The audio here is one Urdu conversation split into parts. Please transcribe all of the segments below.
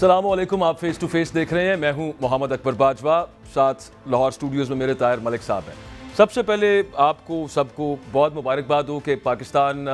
السلام علیکم، آپ فیس ٹو فیس دیکھ رہے ہیں. میں ہوں محمد اکبر باجوہ، ساتھ لاہور سٹوڈیوز میں میرے طاہر ملک صاحب ہیں. سب سے پہلے آپ کو سب کو بہت مبارکباد ہو کہ پاکستان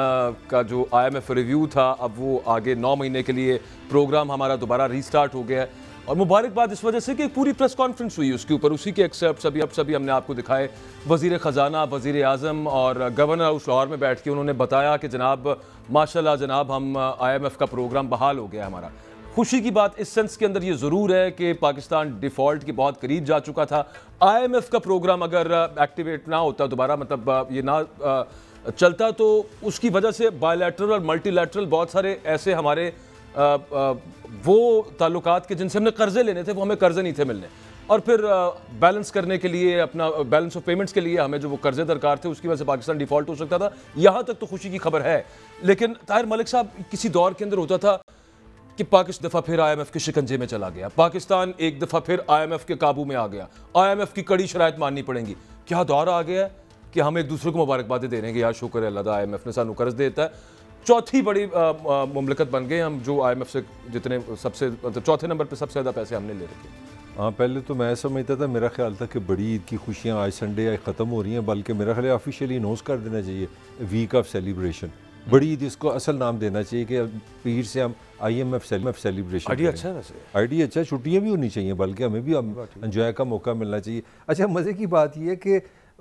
کا جو IMF ریویو تھا اب وہ آگے 9 مہینے کے لیے پروگرام ہمارا دوبارہ ری سٹارٹ ہو گیا ہے. اور مبارکباد اس وجہ سے کہ پوری پریس کانفرنس ہوئی اس کے اوپر، اسی کے ایکسپٹس سبھی ہم نے آپ کو دکھائے. وزیر خزانہ، وزیر اعظم اور گورنر اس لاہور میں بیٹھ کے انہوں نے بتایا کہ جناب ماشاءاللہ جناب ہم IMF کا پروگرام بحال ہو گیا ہمارا. خوشی کی بات اس سینس کے اندر یہ ضرور ہے کہ پاکستان ڈیفالٹ کے بہت قریب جا چکا تھا. IMF کا پروگرام اگر ایکٹیویٹ نہ ہوتا دوبارہ، مطلب یہ نہ چلتا، تو اس کی وجہ سے بائی لیٹرل اور ملٹی لیٹرل بہت سارے ایسے ہمارے وہ تعلقات کے جن سے ہم نے قرضے لینے تھے وہ ہمیں قرضے نہیں تھے ملنے، اور پھر بیلنس کرنے کے لیے، اپنا بیلنس آف پیمنٹس کے لیے ہمیں جو وہ قرضے درکار تھے اس کی وجہ سے پاکستان ڈیفالٹ ہو سکتا تھا. یہاں تک تو خوشی کی خبر ہے. لیکن طاہر ملک صاحب، کسی دور کے اندر ہوتا تھا کہ پاکستان دفعہ پھر IMF کے شکنجے میں چلا گیا، پاکستان ایک دفعہ پھر IMF کے قابو میں آ گیا، IMF کی کڑی شرائط ماننی پڑیں گی. کیا دور آ گیا ہے کہ ہم ایک دوسرے کو مبارکبادیں دے رہے ہیں کہ یار شکر ہے اللہ IMF نے سانو قرض دیتا ہے. چوتھی بڑی مملکت بن گئے ہم جو IMF سے جتنے سب سے چوتھے نمبر پہ سب سے زیادہ پیسے ہم نے لے رکھے. ہاں، پہلے تو میں سمجھتا تھا، میرا خیال تھا کہ بڑی عید کی خوشیاں آج سنڈے آج ختم ہو رہی ہیں، بلکہ میرا خیال آفیشیلی اناؤنس کر دینا چاہیے ویک آف سیلیبریشن. بڑی عید اس کو اصل نام دینا چاہیے کہ پیر سے ہم IMF سیلیبریشن. آئیڈیا اچھا ہے، ویسے آئیڈیا اچھا ہے. چھٹیاں بھی ہونی چاہیے، بلکہ ہمیں بھی انجوائے کا موقع ملنا چاہیے. اچھا، مزے کی بات یہ ہے کہ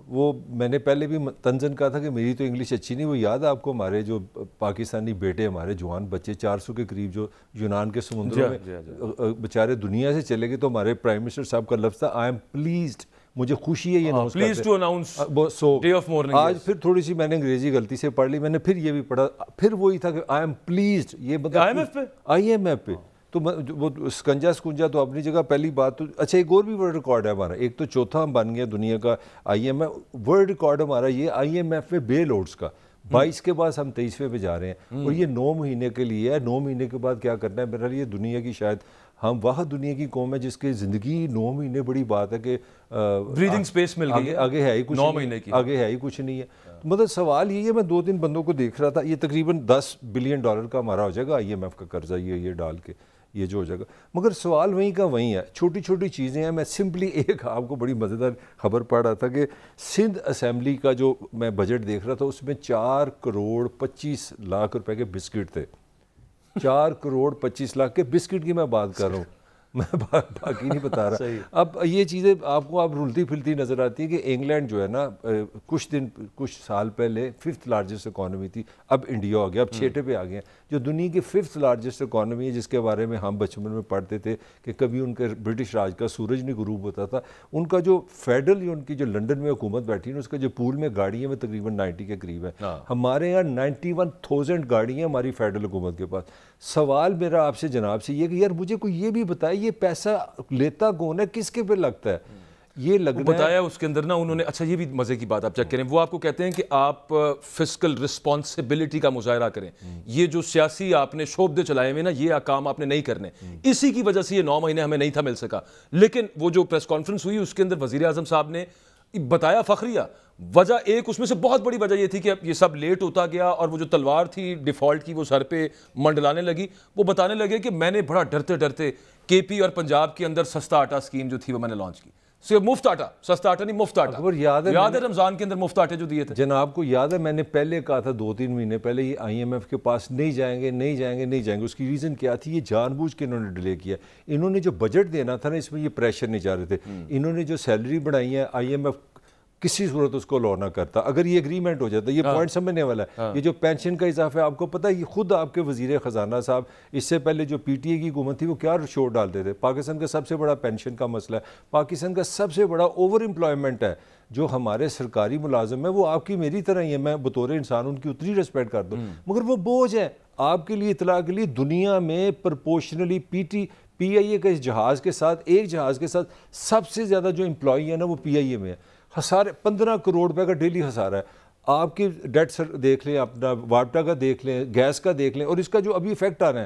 وہ میں نے پہلے بھی تنزن کہا تھا کہ میری تو انگلش اچھی نہیں. وہ یاد ہے آپ کو ہمارے جو پاکستانی بیٹے، ہمارے جوان بچے 400 کے قریب جو یونان کے سمندروں میں بیچارے دنیا سے چلے گئے، تو ہمارے پرائم منسٹر صاحب کا لفظ تھا آئی ایم پلیزڈ، مجھے خوشی ہے یہ اناؤنس کرتے ہیں. Please to announce day of morning. آج پھر تھوڑی سی میں نے انگریزی غلطی سے پڑھ لی، میں نے پھر یہ بھی پڑھا، پھر وہی تھا کہ آئی ایم پلیزڈ. یہ IMF پہ تو وہ سکنجا تو اپنی جگہ پہلی بات. تو اچھا، ایک اور بھی ورلڈ ریکارڈ ہے ہمارا. ایک تو چوتھا ہم بن گیا دنیا کا IMF ورلڈ ریکارڈ ہمارا یہ IMF میں بیل آؤٹس کا. 22 کے بعد ہم 23ویں پہ جا رہے ہیں، اور یہ 9 مہینے کے لیے ہے. 9 مہینے کے بعد کیا کرنا ہے؟ میرا یہ دنیا کی شاید ہم واحد دنیا کی قوم ہے جس کی زندگی 9 مہینے بڑی بات ہے کہ بریدنگ سپیس مل گئی. آگے ہے ہی کچھ 9 مہینے کی آگے ہے ہی کچھ نہیں ہے. مطلب سوال یہ ہے، میں 2-3 بندوں کو دیکھ رہا تھا، یہ تقریباً $10 بلین کا ہمارا ہو جائے گا IMF کا قرضہ، یہ ڈال کے یہ جو ہو جائے گا. مگر سوال وہیں کا وہیں ہے، چھوٹی چھوٹی چیزیں ہیں. میں سمپلی ایک آپ کو بڑی مزیدار خبر پڑھ رہا تھا کہ سندھ اسمبلی کا جو میں بجٹ دیکھ رہا تھا اس میں 4 کروڑ 25 لاکھ روپے کے بسکٹ تھے. 4 کروڑ 25 لاکھ کے بسکٹ کی میں بات کر رہا ہوں، میں باقی نہیں بتا رہا. اب یہ چیزیں آپ کو رلتی پھلتی نظر آتی ہے کہ انگلینڈ جو ہے نا کچھ سال پہلے 5th لارجسٹ اکانومی تھی، اب انڈیا ہو گیا، اب 6ٹے پہ آ گئے. جو دنیا کی 5th لارجسٹ اکانومی ہے، جس کے بارے میں ہم بچپن میں پڑھتے تھے کہ کبھی ان کے برٹش راج کا سورج نہیں غروب ہوتا تھا. ان کا جو فیڈرل یا ان کی جو لنڈن میں حکومت بیٹھی ہے، اس کا جو پول میں گاڑیاں میں تقریباً 90 کے قریب ہے. ہمارے یہاں 91,000 گاڑیاں ہماری فیڈرل حکومت کے پاس. سوال میرا آپ سے جناب سے یہ کہ یار مجھے کوئی یہ بھی بتائے یہ پیسہ لیتا کون ہے، کس کے پہ لگتا ہے؟ یہ لگنا بتایا اس کے اندر نا انہوں نے. اچھا، یہ بھی مزے کی بات آپ چیک کریں، وہ آپ کو کہتے ہیں کہ آپ فسکل رسپانسبلٹی کا مظاہرہ کریں. یہ جو سیاسی آپ نے شعبے چلائے ہوئے نا، یہ کام آپ نے نہیں کرنے. اسی کی وجہ سے یہ 9 مہینے ہمیں نہیں تھا مل سکا. لیکن وہ جو پریس کانفرنس ہوئی اس کے اندر وزیر اعظم صاحب نے بتایا فخریہ وجہ. ایک اس میں سے بہت بڑی وجہ یہ تھی کہ یہ سب لیٹ ہوتا گیا، اور وہ جو تلوار تھی ڈیفالٹ کی وہ سر پہ منڈلانے لگی. وہ بتانے لگے کہ میں نے بڑا ڈرتے ڈرتے KP اور پنجاب کے اندر سستا آٹا اسکیم جو تھی وہ میں نے لانچ کی. صرف مفت آٹا، سستا آٹا نہیں، مفت آٹا. یاد ہے رمضان کے اندر مفت آٹے جو دیے تھے جناب کو یاد ہے؟ میں نے پہلے کہا تھا 2-3 مہینے پہلے یہ IMF کے پاس نہیں جائیں گے. اس کی ریزن کیا تھی؟ یہ جان بوجھ کے انہوں نے ڈیلے کیا. انہوں نے جو بجٹ دینا تھا نا، اس میں یہ پریشر نہیں چاہ رہے تھے. انہوں نے جو سیلری بڑھائی ہے IMF کسی صورت اس کو لو نہ کرتا. اگر یہ اگریمنٹ ہو جاتا، یہ پوائنٹ سمجھنے والا ہے. یہ جو پینشن کا اضافہ ہے، آپ کو پتہ ہے یہ خود آپ کے وزیر خزانہ صاحب اس سے پہلے جو PTA کی حکومت تھی وہ کیا شور ڈالتے تھے؟ پاکستان کا سب سے بڑا پینشن کا مسئلہ ہے، پاکستان کا سب سے بڑا اوور امپلائمنٹ ہے. جو ہمارے سرکاری ملازم ہیں وہ آپ کی میری طرح ہی ہیں، میں بطور انسان ان کی اتنی ریسپیکٹ کرتا ہوں، مگر وہ بوجھ ہے. آپ کے لیے اطلاع کے لیے دنیا میں پرپورشنلی PIA کے جہاز کے ساتھ، ایک جہاز کے ساتھ سب سے زیادہ جو امپلائی ہے نا وہ PIA میں ہے. خسارے 15 کروڑ روپے کا ڈیلی خسارہ ہے. آپ کی ڈیٹ دیکھ لیں، اپنا واپٹا کا دیکھ لیں، گیس کا دیکھ لیں، اور اس کا جو ابھی افیکٹ آ رہا ہے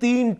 3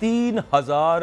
3,000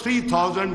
3,000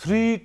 3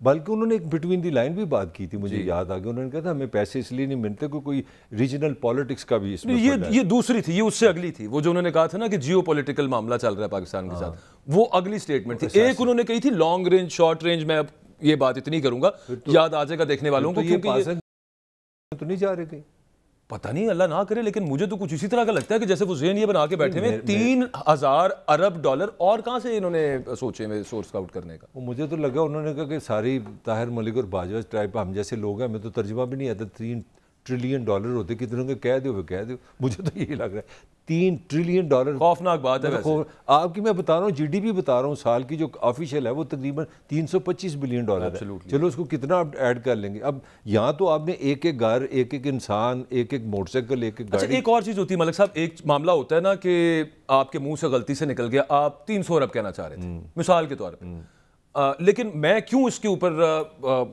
بلکہ انہوں نے ایک بٹوین دی لائن بھی بات کی تھی, مجھے یاد آ گیا, انہوں نے کہا تھا ہمیں پیسے اس لیے نہیں ملتے کہ کوئی ریجنل پالیٹکس کا بھی اس میں یہ دوسری تھی, یہ اس سے اگلی تھی. وہ جو انہوں نے کہا تھا نا کہ جیو پولیٹیکل معاملہ چل رہا ہے پاکستان کے ساتھ, وہ اگلی سٹیٹمنٹ تھی. ایک انہوں نے کہی تھی لانگ رینج, شارٹ رینج, میں اب یہ بات اتنی کروں گا یاد آ جائے گا دیکھنے والوں کو, کیونکہ تو نہیں جا رہے کہیں, پتہ نہیں اللہ نہ کرے, لیکن مجھے تو کچھ اسی طرح کا لگتا ہے کہ جیسے وہ ذہن یہ بنا کے بیٹھے ہوئے 3000 ارب ڈالر اور کہاں سے انہوں نے سوچے ہوئے سورس آؤٹ کرنے کا. مجھے تو لگا انہوں نے کہا کہ ساری طاہر ملک اور باجوہ ٹائپ ہم جیسے لوگ ہیں, ہمیں تو ترجمہ بھی نہیں آتا, 3 ٹریلین ڈالر ہوتے, کتنوں کے کہہ دو کہہ دو, مجھے تو یہی لگ رہا ہے 3 ٹریلین ڈالر. خوفناک بات ہے ویسے. آپ کی میں بتا رہا ہوں جی ڈی پی بتا رہا ہوں سال کی جو آفیشیل ہے وہ تقریباً 325 بلین ڈالر ہے. چلو اس کو کتنا آپ ایڈ کر لیں گے. اب یہاں تو آپ نے ایک ایک گھر, ایک ایک انسان, ایک ایک موٹر سائیکل, ایک ایک گاڑی. ایک اور چیز ہوتی ہے ملک صاحب, ایک معاملہ ہوتا ہے نا کہ آپ کے منہ سے غلطی سے نکل گیا, آپ 300 ارب کہنا چاہ رہے تھے مثال کے طور پہ, لیکن میں کیوں اس کے اوپر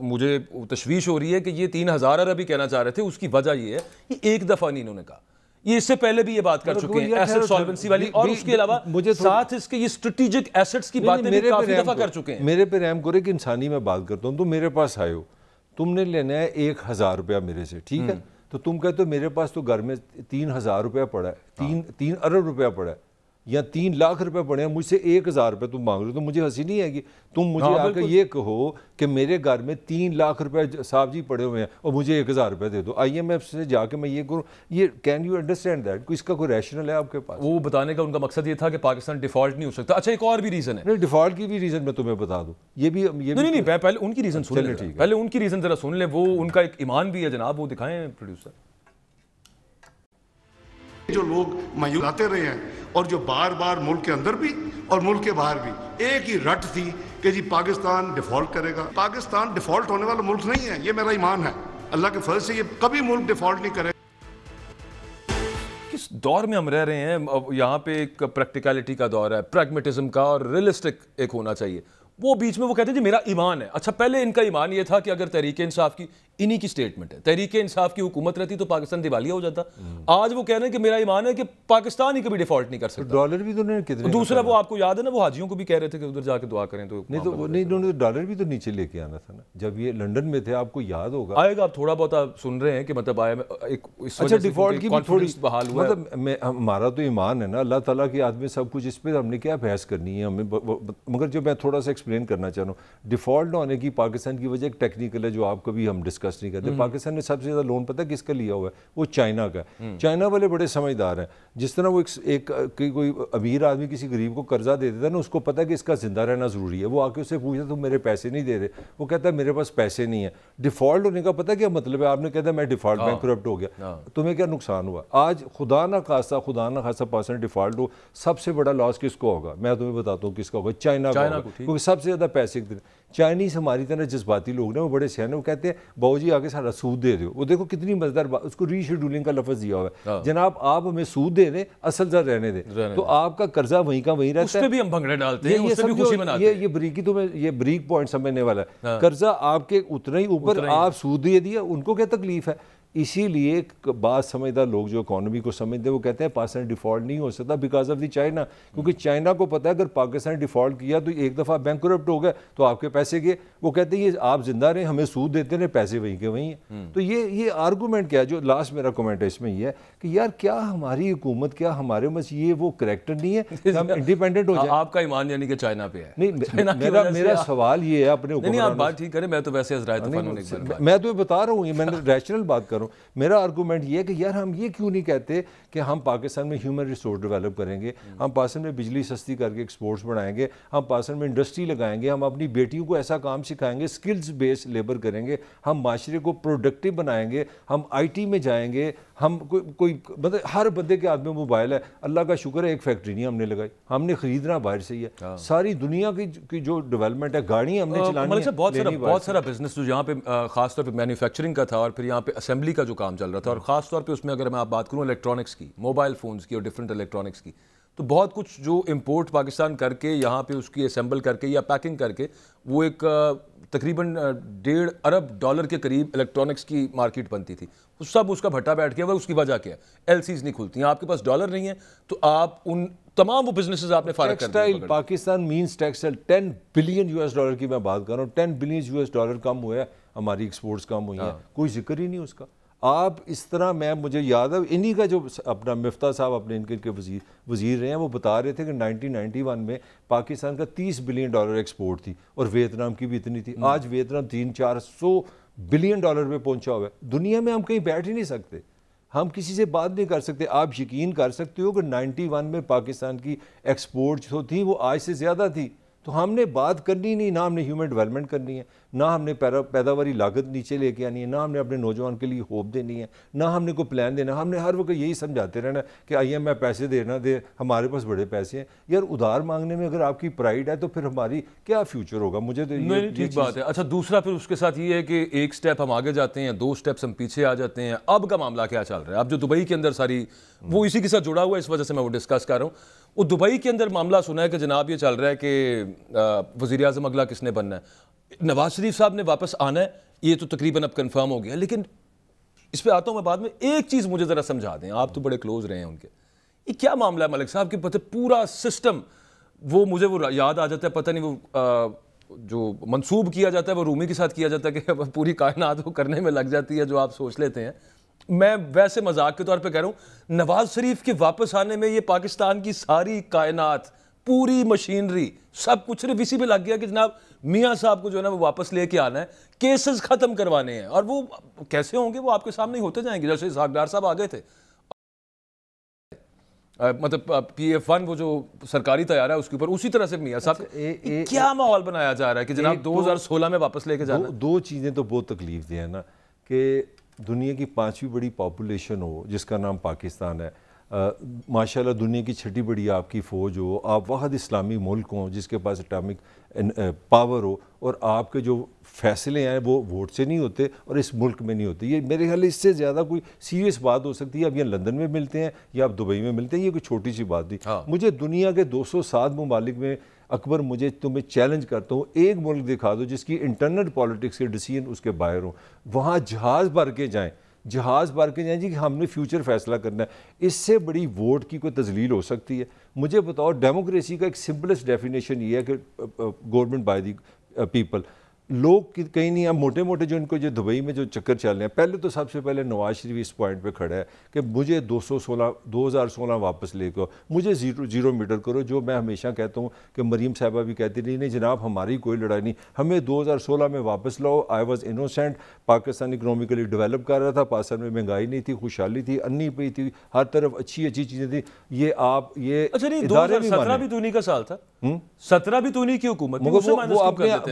مجھے تشویش ہو رہی ہے کہ یہ 3000 ارب ہی کہنا چاہ رتے ہیں, اس کی وجہ یہ ہے یہ ایک دفعہ نہیں انہوں نے کہا, یہ اس سے پہلے بھی یہ بات کر چکے ہیں ایسٹ سالونسی والی, اور اس کے علاوہ ساتھ اس کے یہ اسٹریٹجک ایسٹس کی باتیں بھی کافی دفعہ کر چکے ہیں. میرے پہ رحم کرے کہ انسانی میں بات کرتا ہوں, تم میرے پاس آئے ہو, تم نے لینا ہے 1000 روپیہ میرے سے, ٹھیک ہے, تو تم کہتے ہو میرے پاس تو گھر میں 3000 روپیہ پڑا ہے, 3 ارب روپیہ پڑا ہے, یا 3 لاکھ روپے پڑے ہیں, مجھ سے 1000 روپے تم مانگ رہے ہو, تو مجھے ہنسی نہیں ہے کہ تم مجھے آ کر یہ کہو کہ میرے گھر میں 3 لاکھ روپے صاحب جی پڑے ہوئے ہیں اور مجھے 1000 روپے دے دو. آئی ایم ایف سے جا کے میں یہ کروں, یہ کین یو انڈرسٹینڈ دیٹ, اس کا کوئی ریشنل ہے آپ کے پاس؟ وہ بتانے کا ان کا مقصد یہ تھا کہ پاکستان ڈیفالٹ نہیں ہو سکتا. اچھا ایک اور بھی ریزن ہے. نہیں, ڈیفالٹ کی بھی ریزن میں تمہیں بتا دوں, یہ بھی نہیں, پہلے ان کی ریزن سن لیں, پہلے ان کی ریزن ذرا سن لیں, وہ ان کا ایک ایمان بھی ہے جناب, وہ دکھائیں پروڈیوسر. جو لوگ مایوس آتے رہے ہیں اور جو بار بار ملک کے اندر بھی اور ملک کے باہر بھی ایک ہی رٹ تھی کہ جی پاکستان ڈیفالٹ کرے گا. پاکستان ڈیفالٹ ہونے والا ملک نہیں ہے, یہ میرا ایمان ہے, اللہ کے فضل سے یہ کبھی ملک ڈیفالٹ نہیں کرے. کس دور میں ہم رہ رہے ہیں, یہاں پہ ایک پریکٹیکلٹی کا دور ہے, پریگمیٹزم کا, اور ریئلسٹک ایک ہونا چاہیے. وہ بیچ میں وہ کہتے ہیں جی میرا ایمان ہے. اچھا پہلے ان کا ایمان یہ تھا کہ اگر تحریک انصاف کی, انہی کی سٹیٹمنٹ ہے, تحریک انصاف کی حکومت رہتی تو پاکستان دیوالیہ ہو جاتا. آج وہ کہہ رہے ہیں کہ میرا ایمان ہے کہ پاکستان ہی کبھی ڈیفالٹ نہیں کر سکتا. ڈالر بھی تو نہیں کتنے, دوسرا وہ آپ کو یاد ہے نا, وہ حاجیوں کو بھی کہہ رہے تھے کہ ادھر جا کے دعا کریں, تو نہیں, تو نہیں, انہوں نے ڈالر بھی تو نیچے لے کے آنا تھا نا جب یہ لنڈن میں تھے, آپ کو یاد ہوگا. آئے گا, آپ تھوڑا بہت سن رہے ہیں کہ مطلب آیا ایک اس وجہ سے ڈیفالٹ کی بھی تھوڑی بحال ہوا, مطلب ہمارا تو ایمان ہے نا اللہ تعالیٰ کی آدمی سب کچھ, اس پہ ہم نے کیا بحث کرنی ہے ہمیں. مگر جو میں تھوڑا سا ایکسپلین کرنا چاہ رہا ہوں, ڈیفالٹ نہ ہونے کی پاکستان کی وجہ ایک ٹیکنیکل ہے جو آپ کبھی ہم ڈسکس نہیں کرتے. پاکستان نے سب سے زیادہ لون پتہ کس کا لیا ہوا ہے, وہ چائنا کا ہے. چائنا والے بڑے سمجھدار ہیں, جس طرح وہ ایک کوئی امیر آدمی کسی غریب کو قرضہ دے دیتا ہے نا, اس کو پتہ ہے کہ اس کا زندہ رہنا ضروری ہے. وہ آ کے اس سے پوچھتا تم میرے پیسے نہیں دے رہے, وہ کہتا ہے میرے پاس پیسے نہیں ہیں. ڈیفالٹ ہونے کا پتہ کیا مطلب ہے, آپ نے کہتا ہے میں ڈیفالٹ بینکرپٹ ہو گیا, تمہیں کیا نقصان ہوا. آج خدا نہ خاصا پاکستان ڈیفالٹ ہو, سب سے بڑا لاس کس کو ہوگا, میں تمہیں بتاتا ہوں کس کا ہوگا, چائنا کا ہوگا, کیونکہ سب سے زیادہ پیسے. چائنیز ہماری طرح جذباتی لوگ نا, وہ بڑے سیانے, وہ کہتے ہیں باؤ جی آگے سارا سود دے دو. وہ دیکھو کتنی مزیدار بات, اس کو ری شیڈولنگ کا لفظ دیا ہوا ہے, جناب آپ ہمیں سود دے دیں, اصل زر رہنے دیں, تو آپ کا قرضہ وہیں کا وہیں رہتا ہے. اس پہ بھی ہم بھنگڑے ڈالتے ہیں, اس پہ بھی خوشی مناتے ہیں. یہ بریکی تو میں یہ بریک پوائنٹ سمجھنے والا ہے, قرضہ آپ کے اتنا ہی اوپر, آپ سود دے دیا, ان کو کیا تکلیف ہے. اسی لیے بعض سمجھدار لوگ جو اکانومی کو سمجھتے ہیں وہ کہتے ہیں پاکستان ڈیفالٹ نہیں ہو سکتا بیکاز آف دی چائنا, کیونکہ چائنا کو پتہ ہے اگر پاکستان ڈیفالٹ کیا تو ایک دفعہ بینکرپٹ ہو گئے تو آپ کے پیسے گئے. وہ کہتے ہیں یہ آپ زندہ رہیں, ہمیں سود دیتے رہے, پیسے وہیں کے وہیں ہیں. تو یہ آرگومنٹ کیا ہے, جو لاسٹ میرا کمنٹ ہے اس میں یہ ہے کہ یار کیا ہماری حکومت, کیا ہمارے میں یہ وہ کریکٹر نہیں ہے ہم انڈیپینڈنٹ ہو جائیں. آپ کا ایمان یعنی کہ چائنا پہ ہے. نہیں, میرا سوال یہ ہے اپنے نہیں, آپ بات ٹھیک کریں, میں تو ویسے میں تو بتا رہا ہوں, میں نے ریشنل بات کر رہا ہوں. میرا آرگومنٹ یہ ہے کہ یار ہم یہ کیوں نہیں کہتے کہ ہم پاکستان میں ہیومن ریسورس ڈیولپ کریں گے, ہم پاکستان میں بجلی سستی کر کے ایکسپورٹس بڑھائیں گے, ہم پاکستان میں انڈسٹری لگائیں گے, ہم اپنی بیٹیوں کو ایسا کام سکھائیں گے, سکلز بیس لیبر کریں گے, ہم معاشرے کو پروڈکٹیو بنائیں گے, ہم آئی ٹی میں جائیں گے, ہم کوئی مطلب ہر بندے کے ہاتھ میں موبائل ہے, اللہ کا شکر ہے ایک فیکٹری نہیں ہم نے لگائی, ہم نے خریدنا باہر سے ہی ہے. ساری دنیا کی جو ڈیولپمنٹ ہے, گاڑی ہم نے چلانی ہے, بہت سارا بزنس جو یہاں پہ خاص طور پہ مینوفیکچرنگ کا تھا اور پھر یہاں پہ اسمبلی کا جو کام چل رہا تھا, اور خاص طور پہ اس میں اگر میں آپ بات کروں الیکٹرانکس کی, موبائل فونز کی اور ڈفرینٹ الیکٹرانکس کی, تو بہت کچھ جو امپورٹ پاکستان کر کے یہاں پہ اس کی اسمبل کر کے یا پیکنگ کر کے, وہ ایک تقریباً $1.5 ارب کے قریب الیکٹرانکس کی مارکیٹ بنتی تھی. سب اس کا بھٹا بیٹھ گیا ہوا. اس کی وجہ کیا ہے, ایل سیز نہیں کھلتی ہیں, آپ کے پاس ڈالر نہیں ہے, تو آپ ان تمام وہ بزنسز آپ نے فارغ کر textile Pakistan means textile $10 billion کی میں بات کر رہا ہوں. $10 بلین کم ہوا ہے, ہماری ایکسپورٹس کم ہوئی ہیں, کوئی ذکر ہی نہیں اس کا. آپ اس طرح مجھے یاد ہے انہی کا جو اپنا مفتاح صاحب اپنے ان کے وزیر رہے ہیں, وہ بتا رہے تھے کہ 1991 میں پاکستان کا $30 بلین ایکسپورٹ تھی اور ویتنام کی بھی اتنی تھی. آج ویتنام 300-400 بلین پہ پہنچا ہوا ہے. دنیا میں ہم کہیں بیٹھ ہی نہیں سکتے, ہم کسی سے بات نہیں کر سکتے. آپ یقین کر سکتے ہو کہ 91 میں پاکستان کی ایکسپورٹ جو تھی وہ آج سے زیادہ تھی. تو ہم نے بات کرنی نہیں, نہ ہم نے ہیومن ڈیولپمنٹ کرنی ہے, نہ ہم نے پیداواری لاگت نیچے لے کے آنی ہے, نہ ہم نے اپنے نوجوان کے لیے ہوپ دینی ہے, نہ ہم نے کوئی پلان دینا. ہم نے ہر وقت یہی سمجھاتے رہنا کہ IMF پیسے دینا دے, ہمارے پاس بڑے پیسے ہیں. یار ادھار مانگنے میں اگر آپ کی پرائیڈ ہے تو پھر ہماری کیا فیوچر ہوگا؟ مجھے تو یہ ٹھیک بات ہے. اچھا دوسرا پھر اس کے ساتھ یہ ہے کہ ایک سٹیپ ہم آگے جاتے ہیں, 2 سٹیپس ہم پیچھے آ جاتے ہیں. اب کا معاملہ کیا چل رہا ہے؟ اب جو دبئی کے اندر ساری وہ اسی کے ساتھ جڑا ہوا ہے, اس وجہ سے میں وہ ڈسکس کر رہا ہوں. وہ دبئی کے اندر معاملہ سنا ہے کہ جناب یہ چل رہا ہے کہ وزیر اعظم اگلا کس نے بننا ہے. نواز شریف صاحب نے واپس آنا ہے, یہ تو تقریباً اب کنفرم ہو گیا. لیکن اس پہ آتا ہوں میں بعد میں. ایک چیز مجھے ذرا سمجھا دیں, آپ تو بڑے کلوز رہے ہیں ان کے, یہ کیا معاملہ ہے ملک صاحب کہ پتہ پورا سسٹم وہ مجھے وہ یاد آ جاتا ہے, پتہ نہیں وہ جو منسوب کیا جاتا ہے وہ رومی کے ساتھ کیا جاتا ہے کہ پوری کائنات کو کرنے میں لگ جاتی ہے جو آپ سوچ لیتے ہیں. میں ویسے مذاق کے طور پہ کہہ رہا ہوں, نواز شریف کے واپس آنے میں یہ پاکستان کی ساری کائنات, پوری مشینری, سب کچھ صرف اسی پہ لگ گیا کہ جناب میاں صاحب کو جو ہے نا وہ واپس لے کے آنا ہے, کیسز ختم کروانے ہیں. اور وہ کیسے ہوں گے وہ آپ کے سامنے ہی ہوتے جائیں گے. جیسے اسحاق ڈار صاحب آگے تھے, مطلب PF-1 وہ جو سرکاری طیارہ ہے اس کے اوپر, اسی طرح سے میاں صاحب کیا ماحول بنایا جا رہا ہے کہ جناب 2016 میں واپس لے کے جانا. 2 چیزیں تو بہت تکلیف دیں نا, کہ دنیا کی 5ویں بڑی پاپولیشن ہو جس کا نام پاکستان ہے, ماشاءاللہ دنیا کی 6ٹھی بڑی آپ کی فوج ہو, آپ واحد اسلامی ملک ہوں جس کے پاس اٹامک پاور ہو, اور آپ کے جو فیصلے ہیں وہ ووٹ سے نہیں ہوتے اور اس ملک میں نہیں ہوتے. یہ میرے خیال اس سے زیادہ کوئی سیریس بات ہو سکتی ہے. اب یہ لندن میں ملتے ہیں یا آپ دبئی میں ملتے ہیں, یہ کوئی چھوٹی سی بات نہیں. مجھے دنیا کے 207 ممالک میں اکبر, مجھے تمہیں چیلنج کرتا ہوں, ایک ملک دکھا دو جس کی انٹرنل پالیٹکس کے ڈیسیژن اس کے باہر ہوں. وہاں جہاز بھر کے جائیں جی کہ ہم نے فیوچر فیصلہ کرنا ہے. اس سے بڑی ووٹ کی کوئی تذلیل ہو سکتی ہے؟ مجھے بتاؤ. ڈیموکریسی کا ایک سمپلسٹ ڈیفینیشن یہ ہے کہ گورنمنٹ بائی دی پیپل. لوگ کہیں نہیں ہیں موٹے موٹے جو ان کو جو دبئی میں جو چکر چل رہے ہیں. پہلے تو سب سے پہلے نواز شریف اس پوائنٹ پہ کھڑا ہے کہ مجھے 2016 واپس لے کے مجھے زیرو میٹر کرو. جو میں ہمیشہ کہتا ہوں کہ مریم صاحبہ بھی کہتی نہیں جناب ہماری کوئی لڑائی نہیں, ہمیں 2016 میں واپس لاؤ. I was innocent. Pakistan economically develop کر رہا تھا, پاکستان میں مہنگائی نہیں تھی, خوشحالی تھی, انی پئی تھی, ہر طرف اچھی چیزیں تھیں. یہ آپ یہ 2017 بھی تو انہی کا سال تھا, 17 بھی تو انہی کی حکومت تھی.